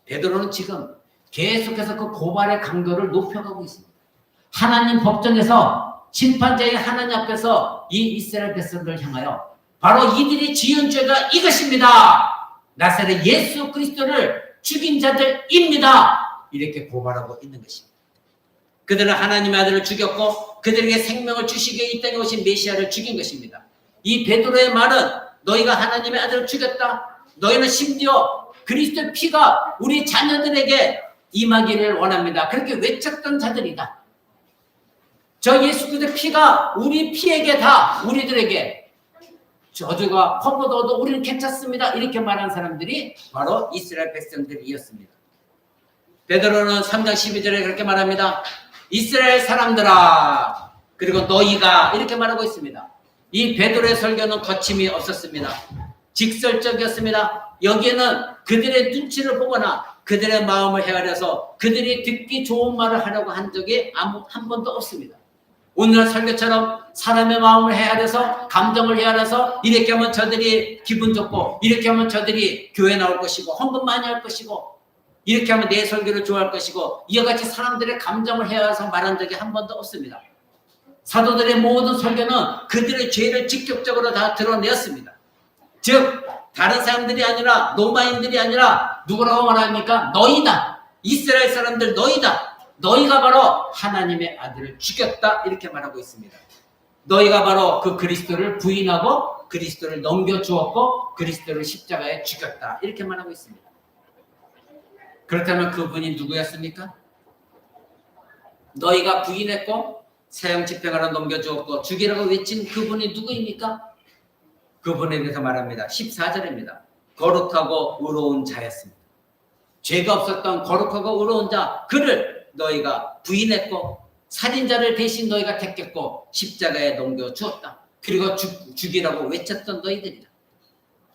베드로는 지금 계속해서 그 고발의 강도를 높여가고 있습니다. 하나님 법정에서 심판자의 하나님 앞에서 이 이스라엘 백성들을 향하여 바로 이들이 지은 죄가 이것입니다. 나사렛 예수 그리스도를 죽인 자들입니다. 이렇게 고발하고 있는 것입니다. 그들은 하나님의 아들을 죽였고 그들에게 생명을 주시기에 이 땅에 오신 메시아를 죽인 것입니다. 이 베드로의 말은 너희가 하나님의 아들을 죽였다. 너희는 심지어 그리스도의 피가 우리 자녀들에게 임하기를 원합니다. 그렇게 외쳤던 자들이다. 저 예수 그리스도의 피가 우리 피에게 다 우리들에게 저주가 퍼부어도 우리는 괜찮습니다. 이렇게 말한 사람들이 바로 이스라엘 백성들이었습니다. 베드로는 3장 12절에 그렇게 말합니다. 이스라엘 사람들아 그리고 너희가 이렇게 말하고 있습니다. 이 베드로의 설교는 거침이 없었습니다. 직설적이었습니다. 여기에는 그들의 눈치를 보거나 그들의 마음을 헤아려서 그들이 듣기 좋은 말을 하려고 한 적이 한 번도 없습니다. 오늘 설교처럼 사람의 마음을 헤아려서 감정을 헤아려서 이렇게 하면 저들이 기분 좋고 이렇게 하면 저들이 교회 나올 것이고 헌금 많이 할 것이고 이렇게 하면 내 설교를 좋아할 것이고 이와 같이 사람들의 감정을 헤아려서 말한 적이 한 번도 없습니다. 사도들의 모든 설교는 그들의 죄를 직접적으로 다 드러내었습니다. 즉 다른 사람들이 아니라 로마인들이 아니라 누구라고 말합니까? 너희다. 이스라엘 사람들 너희다. 너희가 바로 하나님의 아들을 죽였다 이렇게 말하고 있습니다. 너희가 바로 그 그리스도를 부인하고 그리스도를 넘겨주었고 그리스도를 십자가에 죽였다 이렇게 말하고 있습니다. 그렇다면 그분이 누구였습니까? 너희가 부인했고 사형 집행하러 넘겨주었고 죽이라고 외친 그분이 누구입니까? 그분에 대해서 말합니다. 14절입니다. 거룩하고 의로운 자였습니다. 죄가 없었던 거룩하고 의로운 자 그를 너희가 부인했고 살인자를 대신 너희가 택했고 십자가에 넘겨주었다. 그리고 죽이라고 외쳤던 너희들이다.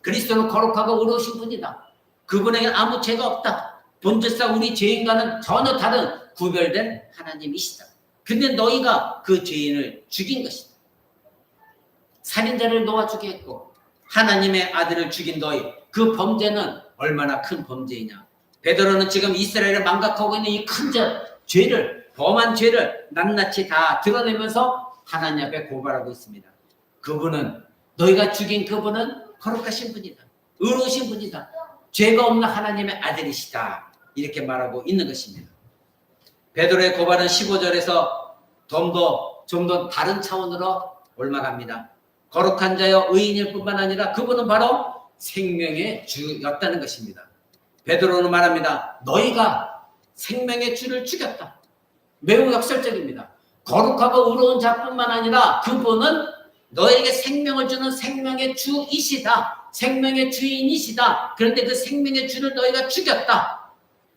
그리스도는 거룩하고 의로우신 분이다. 그분에게는 아무 죄가 없다. 본질상 우리 죄인과는 전혀 다른 구별된 하나님이시다. 근데 너희가 그 죄인을 죽인 것이다. 살인자를 놓아주게 했고 하나님의 아들을 죽인 너희 그 범죄는 얼마나 큰 범죄이냐. 베드로는 지금 이스라엘을 망각하고 있는 이 큰 죄를 범한 죄를 낱낱이 다 드러내면서 하나님 앞에 고발하고 있습니다. 그분은 너희가 죽인 그분은 거룩하신 분이다. 의로우신 분이다. 죄가 없는 하나님의 아들이시다. 이렇게 말하고 있는 것입니다. 베드로의 고발은 15절에서 좀 더 다른 차원으로 올라갑니다. 거룩한 자여 의인일 뿐만 아니라 그분은 바로 생명의 주였다는 것입니다. 베드로는 말합니다. 너희가 생명의 주를 죽였다. 매우 역설적입니다. 거룩하고 의로운 자뿐만 아니라 그분은 너에게 생명을 주는 생명의 주이시다. 생명의 주인이시다. 그런데 그 생명의 주를 너희가 죽였다.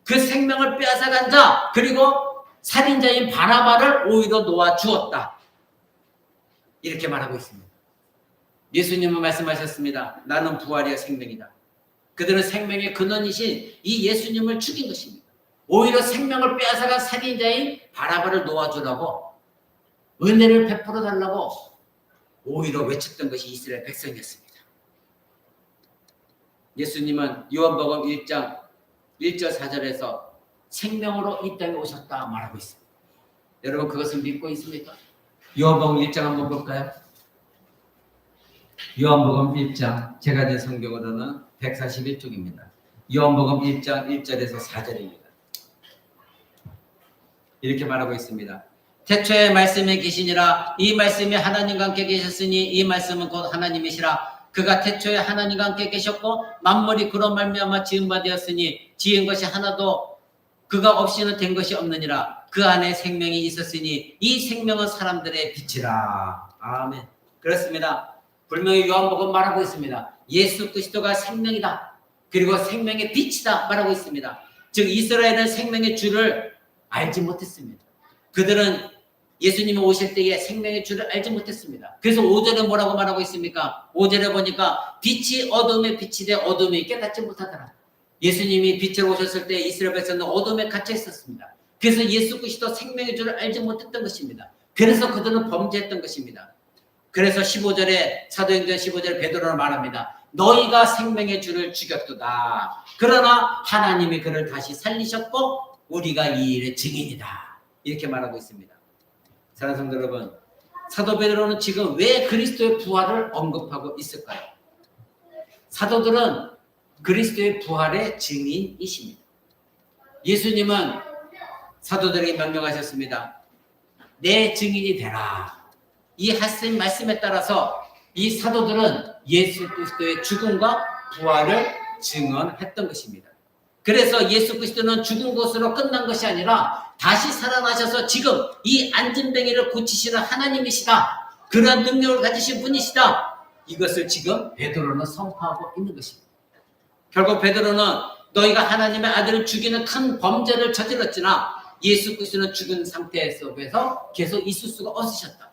그 생명을 빼앗아간 자 그리고 살인자인 바나바를 오히려 놓아주었다. 이렇게 말하고 있습니다. 예수님은 말씀하셨습니다. 나는 부활이야 생명이다. 그들은 생명의 근원이신 이 예수님을 죽인 것입니다. 오히려 생명을 빼앗아간 살인자인 바나바를 놓아주라고 은혜를 베풀어 달라고 오히려 외쳤던 것이 이스라엘 백성이었습니다. 예수님은 요한복음 1장 1절 4절에서 생명으로 이 땅에 오셨다 말하고 있습니다. 여러분 그것을 믿고 있습니까? 요한복음 1장 한번 볼까요? 요한복음 1장 제가 된 성경으로는 141쪽입니다. 요한복음 1장 1절에서 4절입니다. 이렇게 말하고 있습니다. 태초에 말씀이 계시니라 이 말씀이 하나님과 함께 계셨으니 이 말씀은 곧 하나님이시라. 그가 태초에 하나님과 함께 계셨고 만물이 그로 말미암아 지은 바 되었으니 지은 것이 하나도 그가 없이는 된 것이 없느니라. 그 안에 생명이 있었으니 이 생명은 사람들의 빛이라. 아멘. 그렇습니다. 분명히 요한복음 말하고 있습니다. 예수 그리스도가 생명이다. 그리고 생명의 빛이다 말하고 있습니다. 즉 이스라엘은 생명의 주를 알지 못했습니다. 그들은 예수님이 오실 때에 생명의 주를 알지 못했습니다. 그래서 5절에 뭐라고 말하고 있습니까? 5절에 보니까 빛이 어둠에 빛이 돼 어둠이 깨닫지 못하더라. 예수님이 빛으로 오셨을 때 이스라엘 백성은 어둠에 갇혀 있었습니다. 그래서 예수 그리스도 생명의 주를 알지 못했던 것입니다. 그래서 그들은 범죄했던 것입니다. 그래서 15절에 사도행전 15절에 베드로는 말합니다. 너희가 생명의 주를 죽였도다. 그러나 하나님이 그를 다시 살리셨고 우리가 이 일의 증인이다. 이렇게 말하고 있습니다. 사랑하는 성도 여러분, 사도 베드로는 지금 왜 그리스도의 부활을 언급하고 있을까요? 사도들은 그리스도의 부활의 증인이십니다. 예수님은 사도들에게 명령하셨습니다. 내 증인이 되라. 이 하나님 말씀에 따라서 이 사도들은 예수 그리스도의 죽음과 부활을 증언했던 것입니다. 그래서 예수 그리스도는 죽은 것으로 끝난 것이 아니라 다시 살아나셔서 지금 이 안진뱅이를 고치시는 하나님이시다. 그런 능력을 가지신 분이시다. 이것을 지금 베드로는 선포하고 있는 것입니다. 결국 베드로는 너희가 하나님의 아들을 죽이는 큰 범죄를 저질렀지나 예수 그리스도는 죽은 상태 속에서 계속 있을 수가 없으셨다.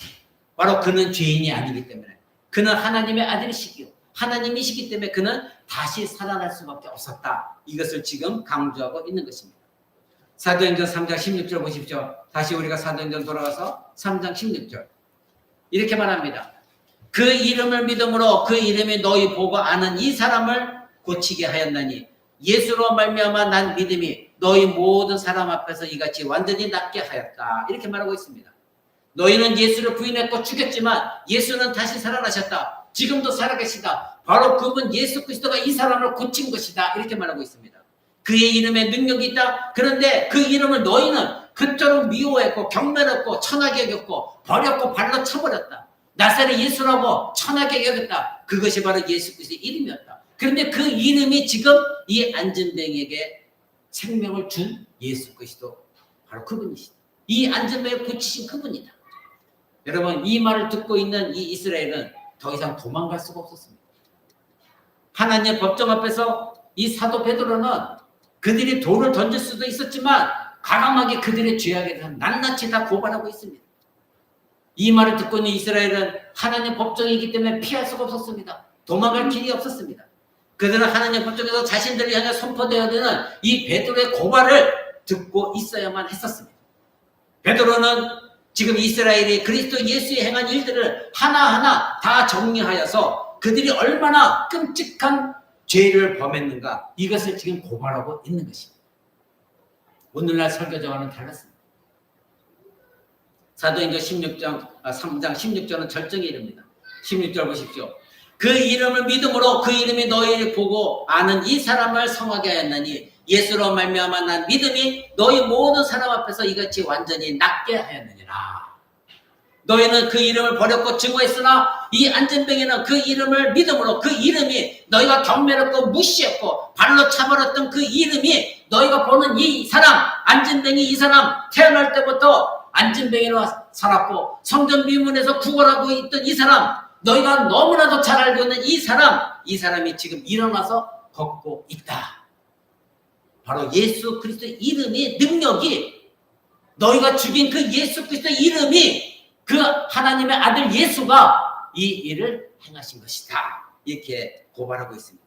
바로 그는 죄인이 아니기 때문에 그는 하나님의 아들이시기요 하나님이시기 때문에 그는 다시 살아날 수밖에 없었다. 이것을 지금 강조하고 있는 것입니다. 사도행전 3장 16절 보십시오. 다시 우리가 사도행전 돌아가서 3장 16절 이렇게 말합니다. 그 이름을 믿음으로 그 이름이 너희 보고 아는 이 사람을 고치게 하였나니 예수로 말미암아 난 믿음이 너희 모든 사람 앞에서 이같이 완전히 낫게 하였다. 이렇게 말하고 있습니다. 너희는 예수를 부인했고 죽였지만 예수는 다시 살아나셨다. 지금도 살아계시다. 바로 그분 예수 그리스도가 이 사람을 고친 것이다. 이렇게 말하고 있습니다. 그의 이름에 능력이 있다. 그런데 그 이름을 너희는 그토록 미워했고 경멸했고 천하게 여겼고 버렸고 발로 쳐버렸다. 나사렛 예수라고 천하게 여겼다. 그것이 바로 예수 그리스도의 이름이었다. 그런데 그 이름이 지금 이 안진뱅에게 생명을 준 예수 그리스도 바로 그분이시다. 이 안진뱅을 고치신 그분이다. 여러분 이 말을 듣고 있는 이 이스라엘은 더 이상 도망갈 수가 없었습니다. 하나님의 법정 앞에서 이 사도 베드로는 그들이 돌을 던질 수도 있었지만 과감하게 그들의 죄악에 대해서 낱낱이 다 고발하고 있습니다. 이 말을 듣고 있는 이스라엘은 하나님의 법정이기 때문에 피할 수가 없었습니다. 도망갈 길이 없었습니다. 그들은 하나님의 법정에서 자신들을 향해 선포되어야 되는 이 베드로의 고발을 듣고 있어야만 했었습니다. 베드로는 지금 이스라엘이 그리스도 예수의 행한 일들을 하나하나 다 정리하여서 그들이 얼마나 끔찍한 죄를 범했는가 이것을 지금 고발하고 있는 것입니다. 오늘날 설교자와는 달랐습니다. 사도행전 3장 16절은 절정에 이릅니다. 16절 보십시오. 그 이름을 믿음으로 그 이름이 너희를 보고 아는 이 사람을 성하게 하였나니 예수로 말미암아 난 믿음이 너희 모든 사람 앞에서 이같이 완전히 낫게 하였느니라. 너희는 그 이름을 버렸고 증오했으나 이 안진뱅이는 그 이름을 믿음으로 그 이름이 너희가 경멸했고 무시했고 발로 차버렸던 그 이름이 너희가 보는 이 사람 안진뱅이 이 사람 태어날 때부터 안진뱅이로 살았고 성전 미문에서 구걸하고 있던 이 사람 너희가 너무나도 잘 알고 있는 이 사람이 지금 일어나서 걷고 있다. 바로 예수 그리스도의 이름이 능력이 너희가 죽인 그 예수 그리스도의 이름이 그 하나님의 아들 예수가 이 일을 행하신 것이다. 이렇게 고발하고 있습니다.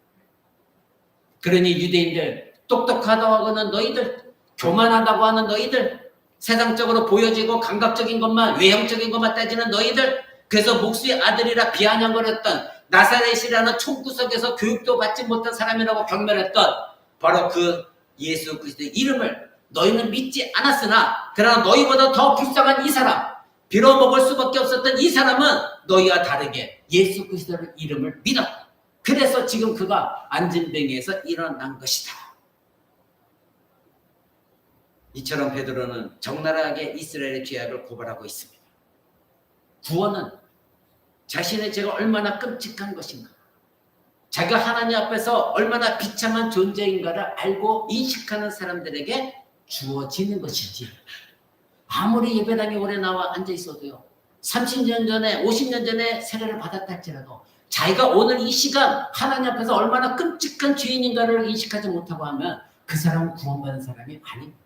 그러니 유대인들 똑똑하다고 하는 너희들 교만하다고 하는 너희들 세상적으로 보여지고 감각적인 것만 외형적인 것만 따지는 너희들 그래서 목수의 아들이라 비아냥거렸던 나사렛이라는 총구석에서 교육도 받지 못한 사람이라고 경멸했던 바로 그 예수 그리스도의 이름을 너희는 믿지 않았으나 그러나 너희보다 더 불쌍한 이 사람 빌어먹을 수밖에 없었던 이 사람은 너희와 다르게 예수 그리스도의 이름을 믿었다. 그래서 지금 그가 안진뱅이에서 일어난 것이다. 이처럼 베드로는 적나라하게 이스라엘의 죄악을 고발하고 있습니다. 구원은 자신의 죄가 얼마나 끔찍한 것인가 자기가 하나님 앞에서 얼마나 비참한 존재인가를 알고 인식하는 사람들에게 주어지는 것이지. 아무리 예배당에 오래 나와 앉아 있어도요. 30년 전에 50년 전에 세례를 받았다 할지라도 자기가 오늘 이 시간 하나님 앞에서 얼마나 끔찍한 죄인인가를 인식하지 못하고 하면 그 사람은 구원받은 사람이 아닙니다.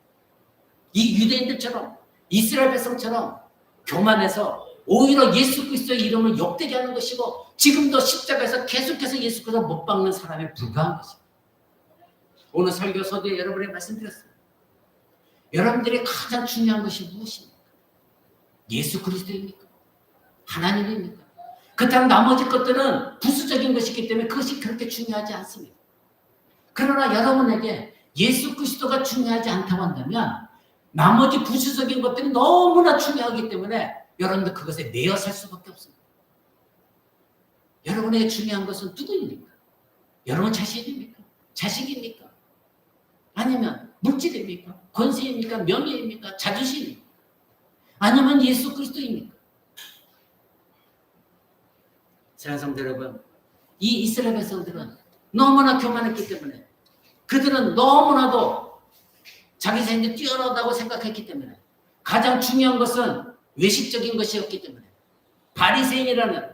이 유대인들처럼 이스라엘 백성처럼 교만해서 오히려 예수 그리스도의 이름을 욕되게 하는 것이고 지금도 십자가에서 계속해서 예수 그리스도 못 박는 사람에 불과한 것입니다. 오늘 설교 서두에 여러분에게 말씀드렸습니다. 여러분들이 가장 중요한 것이 무엇입니까? 예수 그리스도입니까? 하나님입니까? 그렇다면 나머지 것들은 부수적인 것이기 때문에 그것이 그렇게 중요하지 않습니다. 그러나 여러분에게 예수 그리스도가 중요하지 않다고 한다면 나머지 부수적인 것들이 너무나 중요하기 때문에 여러분들 그것에 매여 살 수밖에 없습니다. 여러분에게 중요한 것은 누구입니까? 여러분 자신입니까? 자식입니까? 아니면 물질입니까? 권세입니까? 명예입니까? 자존심입니까? 아니면 예수 그리스도입니까? 사랑하는 성도 여러분, 이 이스라엘 백성들은 너무나 교만했기 때문에 그들은 너무나도 자기 자신이 뛰어나다고 생각했기 때문에 가장 중요한 것은 외식적인 것이었기 때문에 바리새인이라는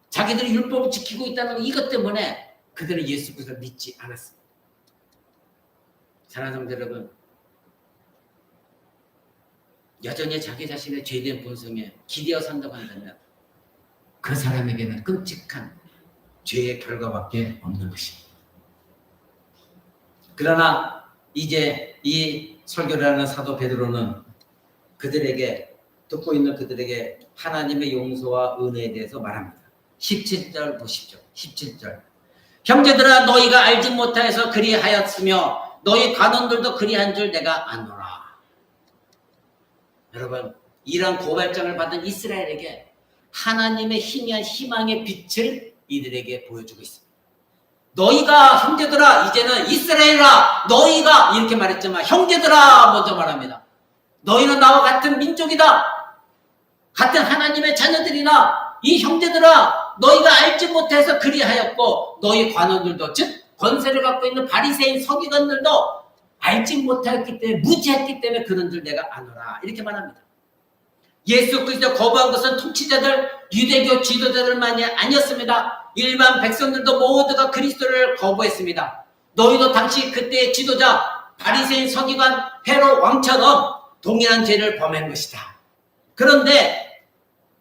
자기들이 율법을 지키고 있다는 이것 때문에 그들은 예수 그리스도를 믿지 않았습니다. 사랑하는 성도 여러분, 여전히 자기 자신의 죄된 본성에 기대어 산다고 한다면 그 사람에게는 끔찍한 죄의 결과밖에 없는 것입니다. 그러나 이제 이 설교를 하는 사도 베드로는 그들에게 듣고 있는 그들에게 하나님의 용서와 은혜에 대해서 말합니다. 17절 보십시오. 17절. 형제들아 너희가 알지 못하여서 그리하였으며 너희 관원들도 그리한 줄 내가 아노라. 여러분, 이런 고발장을 받은 이스라엘에게 하나님의 희미한 희망의 빛을 이들에게 보여주고 있습니다. 너희가 형제들아, 이제는 이스라엘아 너희가 이렇게 말했지만 형제들아 먼저 말합니다. 너희는 나와 같은 민족이다. 같은 하나님의 자녀들이나 이 형제들아 너희가 알지 못해서 그리하였고 너희 관원들도 즉 권세를 갖고 있는 바리새인 서기관들도 알지 못했기 때문에 무지했기 때문에 그런들 내가 아노라 이렇게 말합니다. 예수 그리스도 거부한 것은 통치자들 유대교 지도자들만이 아니었습니다. 일반 백성들도 모두가 그리스도를 거부했습니다. 너희도 당시 그때의 지도자 바리새인 서기관 헤롯 왕처럼 동일한 죄를 범한 것이다. 그런데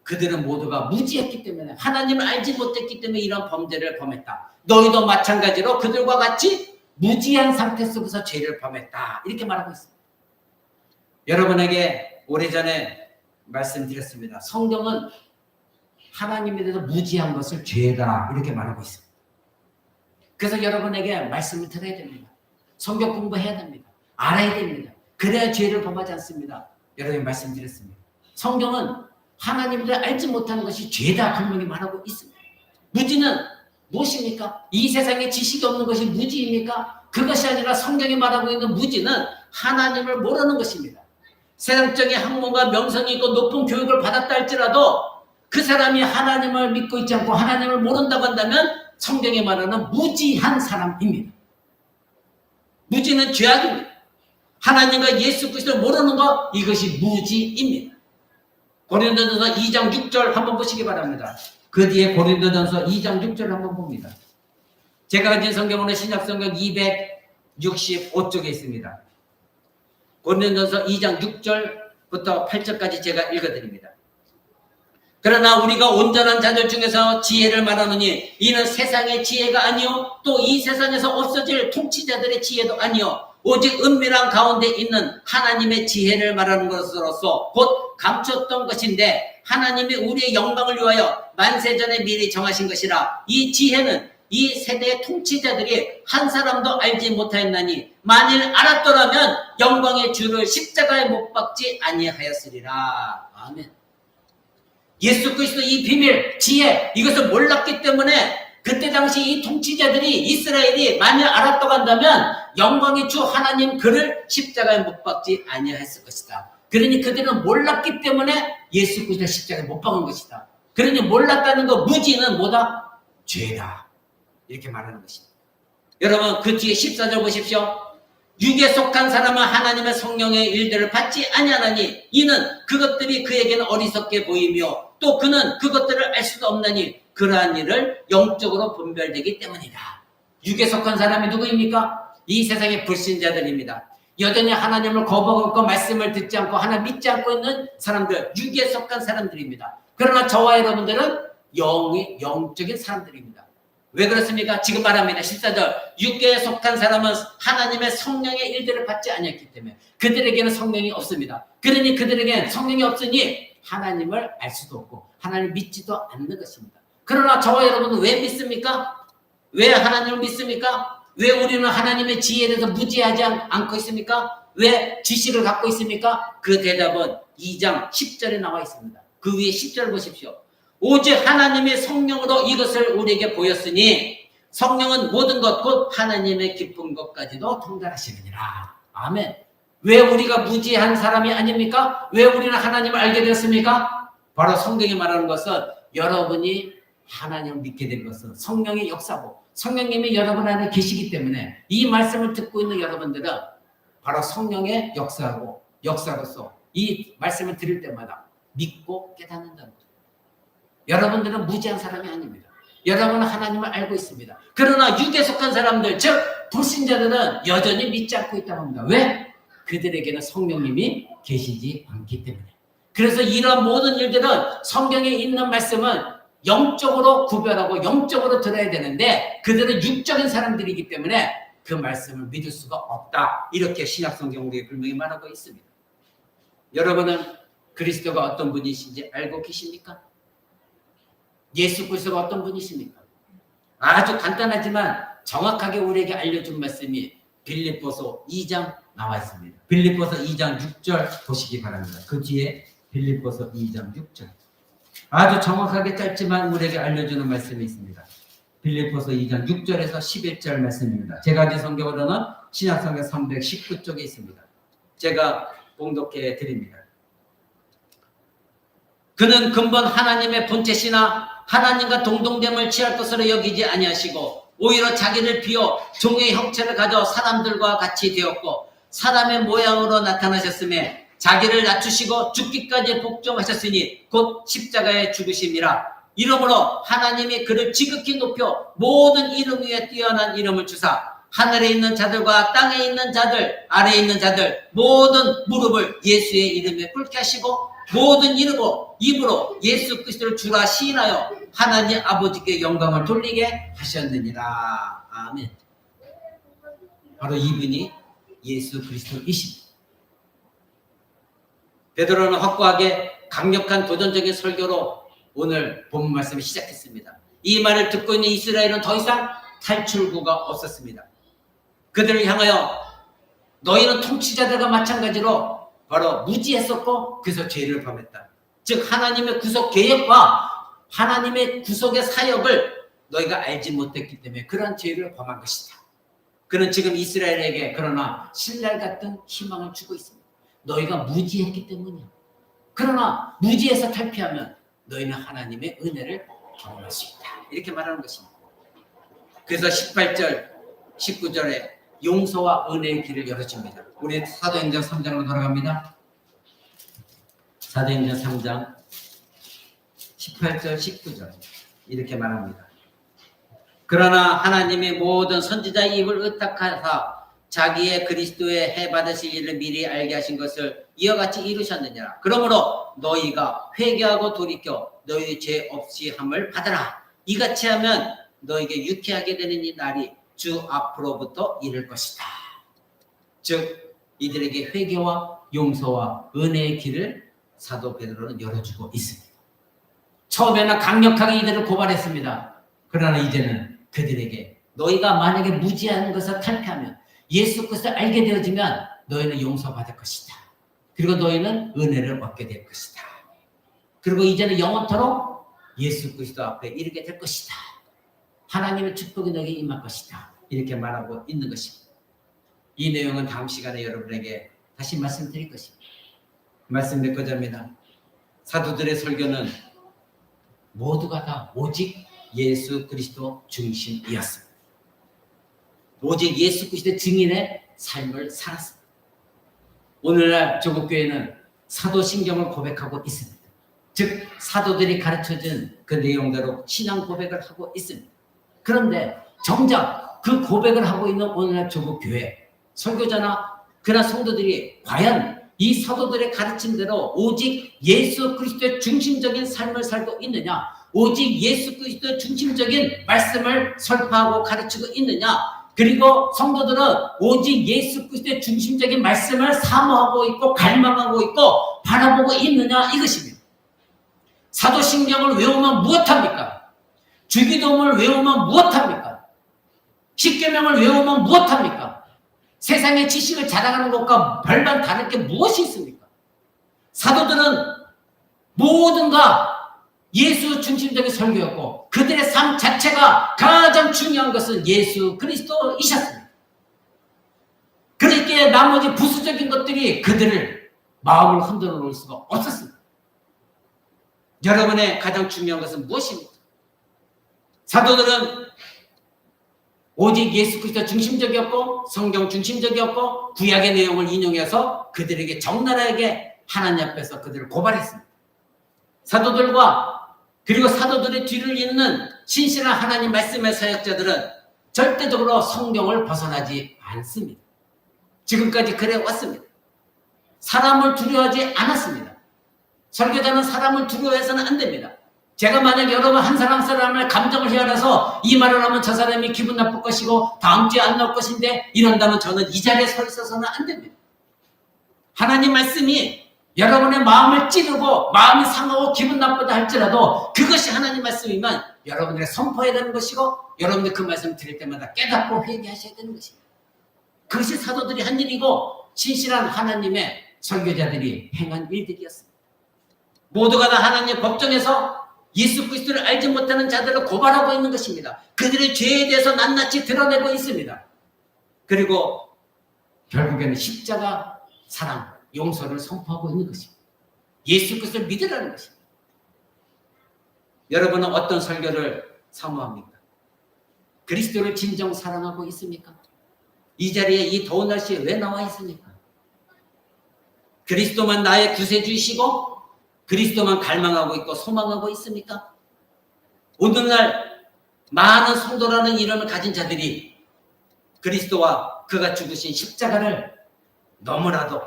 그들은 모두가 무지했기 때문에 하나님을 알지 못했기 때문에 이런 범죄를 범했다. 너희도 마찬가지로 그들과 같이 무지한 상태 속에서 죄를 범했다. 이렇게 말하고 있습니다. 여러분에게 오래전에 말씀드렸습니다. 성경은 하나님에 대해서 무지한 것을 죄다 이렇게 말하고 있습니다. 그래서 여러분에게 말씀을 들어야 됩니다. 성경 공부해야 됩니다. 알아야 됩니다. 그래야 죄를 범하지 않습니다. 여러분에게 말씀드렸습니다. 성경은 하나님을 알지 못하는 것이 죄다 분명히 말하고 있습니다. 무지는 무엇입니까? 이 세상에 지식이 없는 것이 무지입니까? 그것이 아니라 성경이 말하고 있는 무지는 하나님을 모르는 것입니다. 세상적인 학문과 명성이 있고 높은 교육을 받았다 할지라도 그 사람이 하나님을 믿고 있지 않고 하나님을 모른다고 한다면 성경이 말하는 무지한 사람입니다. 무지는 죄악입니다. 하나님과 예수 그리스도를 모르는 것 이것이 무지입니다. 고린도전서 2장 6절 한번 보시기 바랍니다. 그 뒤에 고린도전서 2장 6절을 한번 봅니다. 제가 가진 성경은 신약성경 265쪽에 있습니다. 고린도전서 2장 6절부터 8절까지 제가 읽어드립니다. 그러나 우리가 온전한 자들 중에서 지혜를 말하느니 이는 세상의 지혜가 아니요 또 이 세상에서 없어질 통치자들의 지혜도 아니요 오직 은밀한 가운데 있는 하나님의 지혜를 말하는 것으로서 곧 감췄던 것인데 하나님이 우리의 영광을 위하여 만세전에 미리 정하신 것이라. 이 지혜는 이 세대의 통치자들이 한 사람도 알지 못하였나니 만일 알았더라면 영광의 주를 십자가에 못 박지 아니하였으리라. 아멘. 예수 그리스도 이 비밀, 지혜 이것을 몰랐기 때문에 그때 당시 이 통치자들이 이스라엘이 만일 알았다고 한다면 영광의 주 하나님 그를 십자가에 못 박지 아니하였을 것이다. 그러니 그들은 몰랐기 때문에 예수 그리스도 십자가에 못 박은 것이다. 그러니 몰랐다는 거 무지는 뭐다? 죄다. 이렇게 말하는 것입니다. 여러분 그 뒤에 14절 보십시오. 육에 속한 사람은 하나님의 성령의 일들을 받지 아니하나니 이는 그것들이 그에게는 어리석게 보이며 또 그는 그것들을 알 수도 없나니 그러한 일을 영적으로 분별되기 때문이다. 육에 속한 사람이 누구입니까? 이 세상의 불신자들입니다. 여전히 하나님을 거부하고 말씀을 듣지 않고 하나님 믿지 않고 있는 사람들, 육에 속한 사람들입니다. 그러나 저와 여러분들은 영적인 사람들입니다. 왜 그렇습니까? 지금 말합니다. 14절 육계에 속한 사람은 하나님의 성령의 일들을 받지 않았기 때문에 그들에게는 성령이 없습니다. 그러니 그들에게는 성령이 없으니 하나님을 알 수도 없고 하나님을 믿지도 않는 것입니다. 그러나 저와 여러분은 왜 믿습니까? 왜 하나님을 믿습니까? 왜 우리는 하나님의 지혜에 대해서 무지하지 않고 있습니까? 왜 지식을 갖고 있습니까? 그 대답은 2장 10절에 나와 있습니다. 그 위에 10절 보십시오. 오직 하나님의 성령으로 이것을 우리에게 보였으니 성령은 모든 것 곧 하나님의 깊은 것까지도 통달하시느니라. 아멘. 왜 우리가 무지한 사람이 아닙니까? 왜 우리는 하나님을 알게 되었습니까? 바로 성경이 말하는 것은 여러분이 하나님을 믿게 된 것은 성령의 역사고 성령님이 여러분 안에 계시기 때문에 이 말씀을 듣고 있는 여러분들은 바로 성령의 역사고 역사로서 이 말씀을 들을 때마다 믿고 깨닫는다는 거죠. 여러분들은 무지한 사람이 아닙니다. 여러분은 하나님을 알고 있습니다. 그러나 육에 속한 사람들, 즉 불신자들은 여전히 믿지 않고 있다고 합니다. 왜? 그들에게는 성령님이 계시지 않기 때문에. 그래서 이런 모든 일들은 성경에 있는 말씀은 영적으로 구별하고 영적으로 들어야 되는데 그들은 육적인 사람들이기 때문에 그 말씀을 믿을 수가 없다. 이렇게 신약성경 우리에게 분명히 말하고 있습니다. 여러분은 그리스도가 어떤 분이신지 알고 계십니까? 예수 그리스도가 어떤 분이십니까? 아주 간단하지만 정확하게 우리에게 알려준 말씀이 빌립보서 2장 나와 있습니다. 빌립보서 2장 6절 보시기 바랍니다. 그 뒤에 빌립보서 2장 6절. 아주 정확하게 짧지만 우리에게 알려주는 말씀이 있습니다. 빌립보서 2장 6절에서 11절 말씀입니다. 제가 가진 성경으로는 신약성경 319쪽에 있습니다. 제가 봉독해 드립니다. 그는 근본 하나님의 본체시나 하나님과 동등됨을 취할 것으로 여기지 아니하시고 오히려 자기를 비워 종의 형체를 가져 사람들과 같이 되었고 사람의 모양으로 나타나셨음에 자기를 낮추시고 죽기까지 복종하셨으니 곧 십자가에 죽으심이라. 이러므로 하나님이 그를 지극히 높여 모든 이름 위에 뛰어난 이름을 주사 하늘에 있는 자들과 땅에 있는 자들 아래에 있는 자들 모든 무릎을 예수의 이름에 꿇게 하시고 모든 입으로 예수 그리스도를 주라 시인하여 하나님 아버지께 영광을 돌리게 하셨느니라. 아멘. 바로 이분이 예수 그리스도이십니다. 베드로는 확고하게 강력한 도전적인 설교로 오늘 본문 말씀을 시작했습니다. 이 말을 듣고 있는 이스라엘은 더 이상 탈출구가 없었습니다. 그들을 향하여 너희는 통치자들과 마찬가지로 바로 무지했었고 그래서 죄를 범했다. 즉 하나님의 구속 계획과 하나님의 구속의 사역을 너희가 알지 못했기 때문에 그런 죄를 범한 것이다. 그는 지금 이스라엘에게 그러나 신랄 같은 희망을 주고 있습니다. 너희가 무지했기 때문이야. 그러나 무지해서 탈피하면 너희는 하나님의 은혜를 경험할 수 있다. 이렇게 말하는 것입니다. 그래서 18절, 19절에 용서와 은혜의 길을 열어줍니다. 우리 사도행전 3장으로 돌아갑니다. 사도행전 3장 18절, 19절 이렇게 말합니다. 그러나 하나님이 모든 선지자의 입을 의탁하사 자기의 그리스도의 해 받으실 일을 미리 알게 하신 것을 이와 같이 이루셨느니라. 그러므로 너희가 회개하고 돌이켜 너희 죄 없이 함을 받아라. 이같이 하면 너에게 유쾌하게 되는 이 날이 주 앞으로부터 이를 것이다. 즉 이들에게 회개와 용서와 은혜의 길을 사도 베드로는 열어주고 있습니다. 처음에는 강력하게 이들을 고발했습니다. 그러나 이제는 그들에게 너희가 만약에 무지한 것을 탈피하면 예수 그리스도를 알게 되어지면 너희는 용서받을 것이다. 그리고 너희는 은혜를 얻게 될 것이다. 그리고 이제는 영원토록 예수 그리스도 앞에 이르게 될 것이다. 하나님의 축복이 너에게 임할 것이다. 이렇게 말하고 있는 것입니다. 이 내용은 다음 시간에 여러분에게 다시 말씀드릴 것입니다. 말씀 몇 가지입니다. 사도들의 설교는 모두가 다 오직 예수 그리스도 중심이었습니다. 오직 예수 그리스도 증인의 삶을 살았습니다. 오늘날 조국교회는 사도신경을 고백하고 있습니다. 즉 사도들이 가르쳐준 그 내용대로 신앙 고백을 하고 있습니다. 그런데 정작 그 고백을 하고 있는 오늘날 조국교회 설교자나 그나 성도들이 과연 이 사도들의 가르침대로 오직 예수 그리스도의 중심적인 삶을 살고 있느냐, 오직 예수 그리스도의 중심적인 말씀을 설파하고 가르치고 있느냐, 그리고 성도들은 오직 예수 그리스도의 중심적인 말씀을 사모하고 있고 갈망하고 있고 바라보고 있느냐, 이것입니다. 사도신경을 외우면 무엇합니까? 주기도문을 외우면 무엇합니까? 십계명을 외우면 무엇합니까? 세상의 지식을 자랑하는 것과 별반 다를 게 무엇이 있습니까? 사도들은 모든가 예수 중심적인 설교였고 그들의 삶 자체가 가장 중요한 것은 예수 그리스도이셨습니다. 그러기에 나머지 부수적인 것들이 그들을 마음을 흔들어 놓을 수가 없었습니다. 여러분의 가장 중요한 것은 무엇입니까? 사도들은 오직 예수 그리스도 중심적이었고 성경 중심적이었고 구약의 내용을 인용해서 그들에게 적나라하게 하나님 앞에서 그들을 고발했습니다. 사도들과 그리고 사도들의 뒤를 잇는 신실한 하나님 말씀의 사역자들은 절대적으로 성경을 벗어나지 않습니다. 지금까지 그래 왔습니다. 사람을 두려워하지 않았습니다. 설교자는 사람을 두려워해서는 안 됩니다. 제가 만약 여러분 한 사람을 감정을 헤아려서 이 말을 하면 저 사람이 기분 나쁠 것이고 다음 주에 안 나올 것인데 이런다면 저는 이 자리에 서 있어서는 안 됩니다. 하나님 말씀이 여러분의 마음을 찌르고 마음이 상하고 기분 나쁘다 할지라도 그것이 하나님 말씀이면 여러분들이 선포해야 되는 것이고 여러분들 그 말씀 드릴 때마다 깨닫고 회개하셔야 되는 것입니다. 그것이 사도들이 한 일이고 신실한 하나님의 설교자들이 행한 일들이었습니다. 모두가 다 하나님 법정에서 예수 그리스도를 알지 못하는 자들을 고발하고 있는 것입니다. 그들의 죄에 대해서 낱낱이 드러내고 있습니다. 그리고 결국에는 십자가 사랑, 용서를 선포하고 있는 것입니다. 예수 그리스도를 믿으라는 것입니다. 여러분은 어떤 설교를 사모합니까? 그리스도를 진정 사랑하고 있습니까? 이 자리에 이 더운 날씨에 왜 나와 있습니까? 그리스도만 나의 구세주이시고 그리스도만 갈망하고 있고 소망하고 있습니까? 오늘날 많은 성도라는 이름을 가진 자들이 그리스도와 그가 죽으신 십자가를 너무나도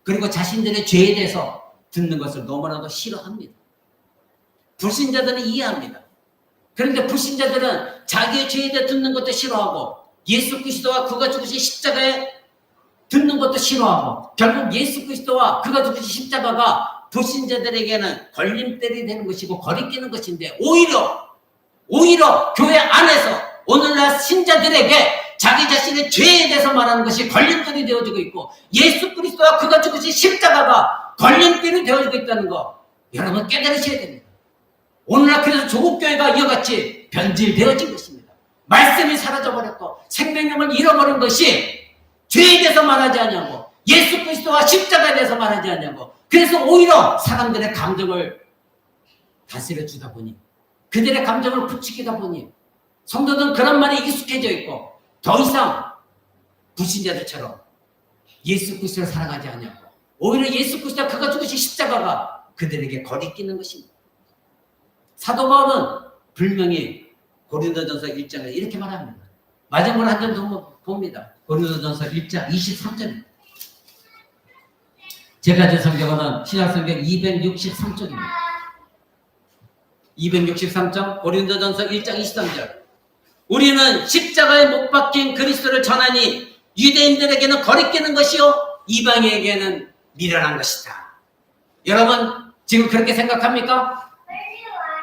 그리고 자신들의 죄에 대해서 듣는 것을 너무나도 싫어합니다. 불신자들은 이해합니다. 그런데 불신자들은 자기의 죄에 대해 듣는 것도 싫어하고 예수 그리스도와 그가 죽으신 십자가에 듣는 것도 싫어하고 결국 예수 그리스도와 그가 죽으신 십자가가 불신자들에게는 걸림돌이 되는 것이고 거리끼는 것인데 오히려 교회 안에서 오늘날 신자들에게 자기 자신의 죄에 대해서 말하는 것이 걸림돌이 되어지고 있고 예수 그리스도와 그가 죽으신 십자가가 걸림돌이 되어지고 있다는 거 여러분 깨달으셔야 됩니다. 오늘날 그래서 조국교회가 이와같이 변질되어진 것입니다. 말씀이 사라져버렸고 생명력을 잃어버린 것이 죄에 대해서 말하지 않냐고 예수 그리스도와 십자가에 대해서 말하지 않냐고 그래서 오히려 사람들의 감정을 다스려 주다 보니 그들의 감정을 부추기다 보니 성도들은 그런 말에 익숙해져 있고 더 이상 불신자들처럼 예수 그리스도를 사랑하지 않냐고 오히려 예수 그리스도와 그가 죽으신 십자가가 그들에게 거리끼는 것입니다. 사도 바울은 분명히 고린도전서 1장을 이렇게 말합니다. 마지막으로 한 점 더 봅니다. 고린도전서 1장 23절입니다. 제가 가진 성경은 신약성경 263쪽입니다. 263쪽 고린도전서 1장 23절 우리는 십자가에 못 박힌 그리스도를 전하니 유대인들에게는 거리끼는 것이요 이방인에게는 미련한 것이다. 여러분 지금 그렇게 생각합니까?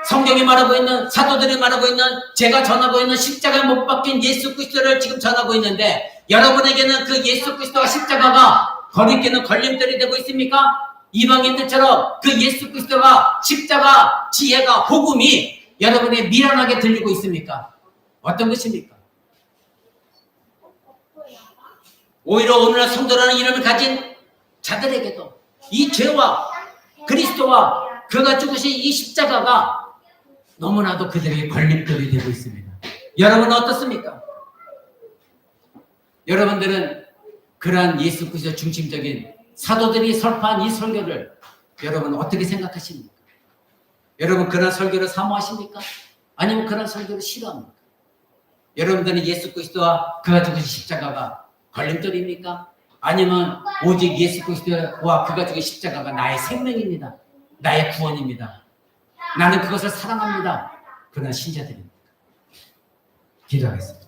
성경이 말하고 있는 사도들이 말하고 있는 제가 전하고 있는 십자가에 못 박힌 예수 그리스도를 지금 전하고 있는데 여러분에게는 그 예수 그리스도와 십자가가 거리끼는 걸림돌이 되고 있습니까? 이방인들처럼 그 예수 그리스도가 십자가 지혜가 복음이 여러분의 미련하게 들리고 있습니까? 어떤 것입니까? 오히려 오늘날 성도라는 이름을 가진 자들에게도 이 죄와 그리스도와 그가 죽으신 이 십자가가 너무나도 그들에게 걸림돌이 되고 있습니다. 여러분은 어떻습니까? 여러분들은 그러한 예수 그리스도 중심적인 사도들이 설파한 이 설교를 여러분 어떻게 생각하십니까? 여러분 그런 설교를 사모하십니까? 아니면 그런 설교를 싫어합니까? 여러분들은 예수 그리스도와 그가 죽으신 십자가가 걸림돌입니까? 아니면 오직 예수 그리스도와 그가 죽은 십자가가 나의 생명입니다. 나의 구원입니다. 나는 그것을 사랑합니다. 그런 신자들입니다. 기도하겠습니다.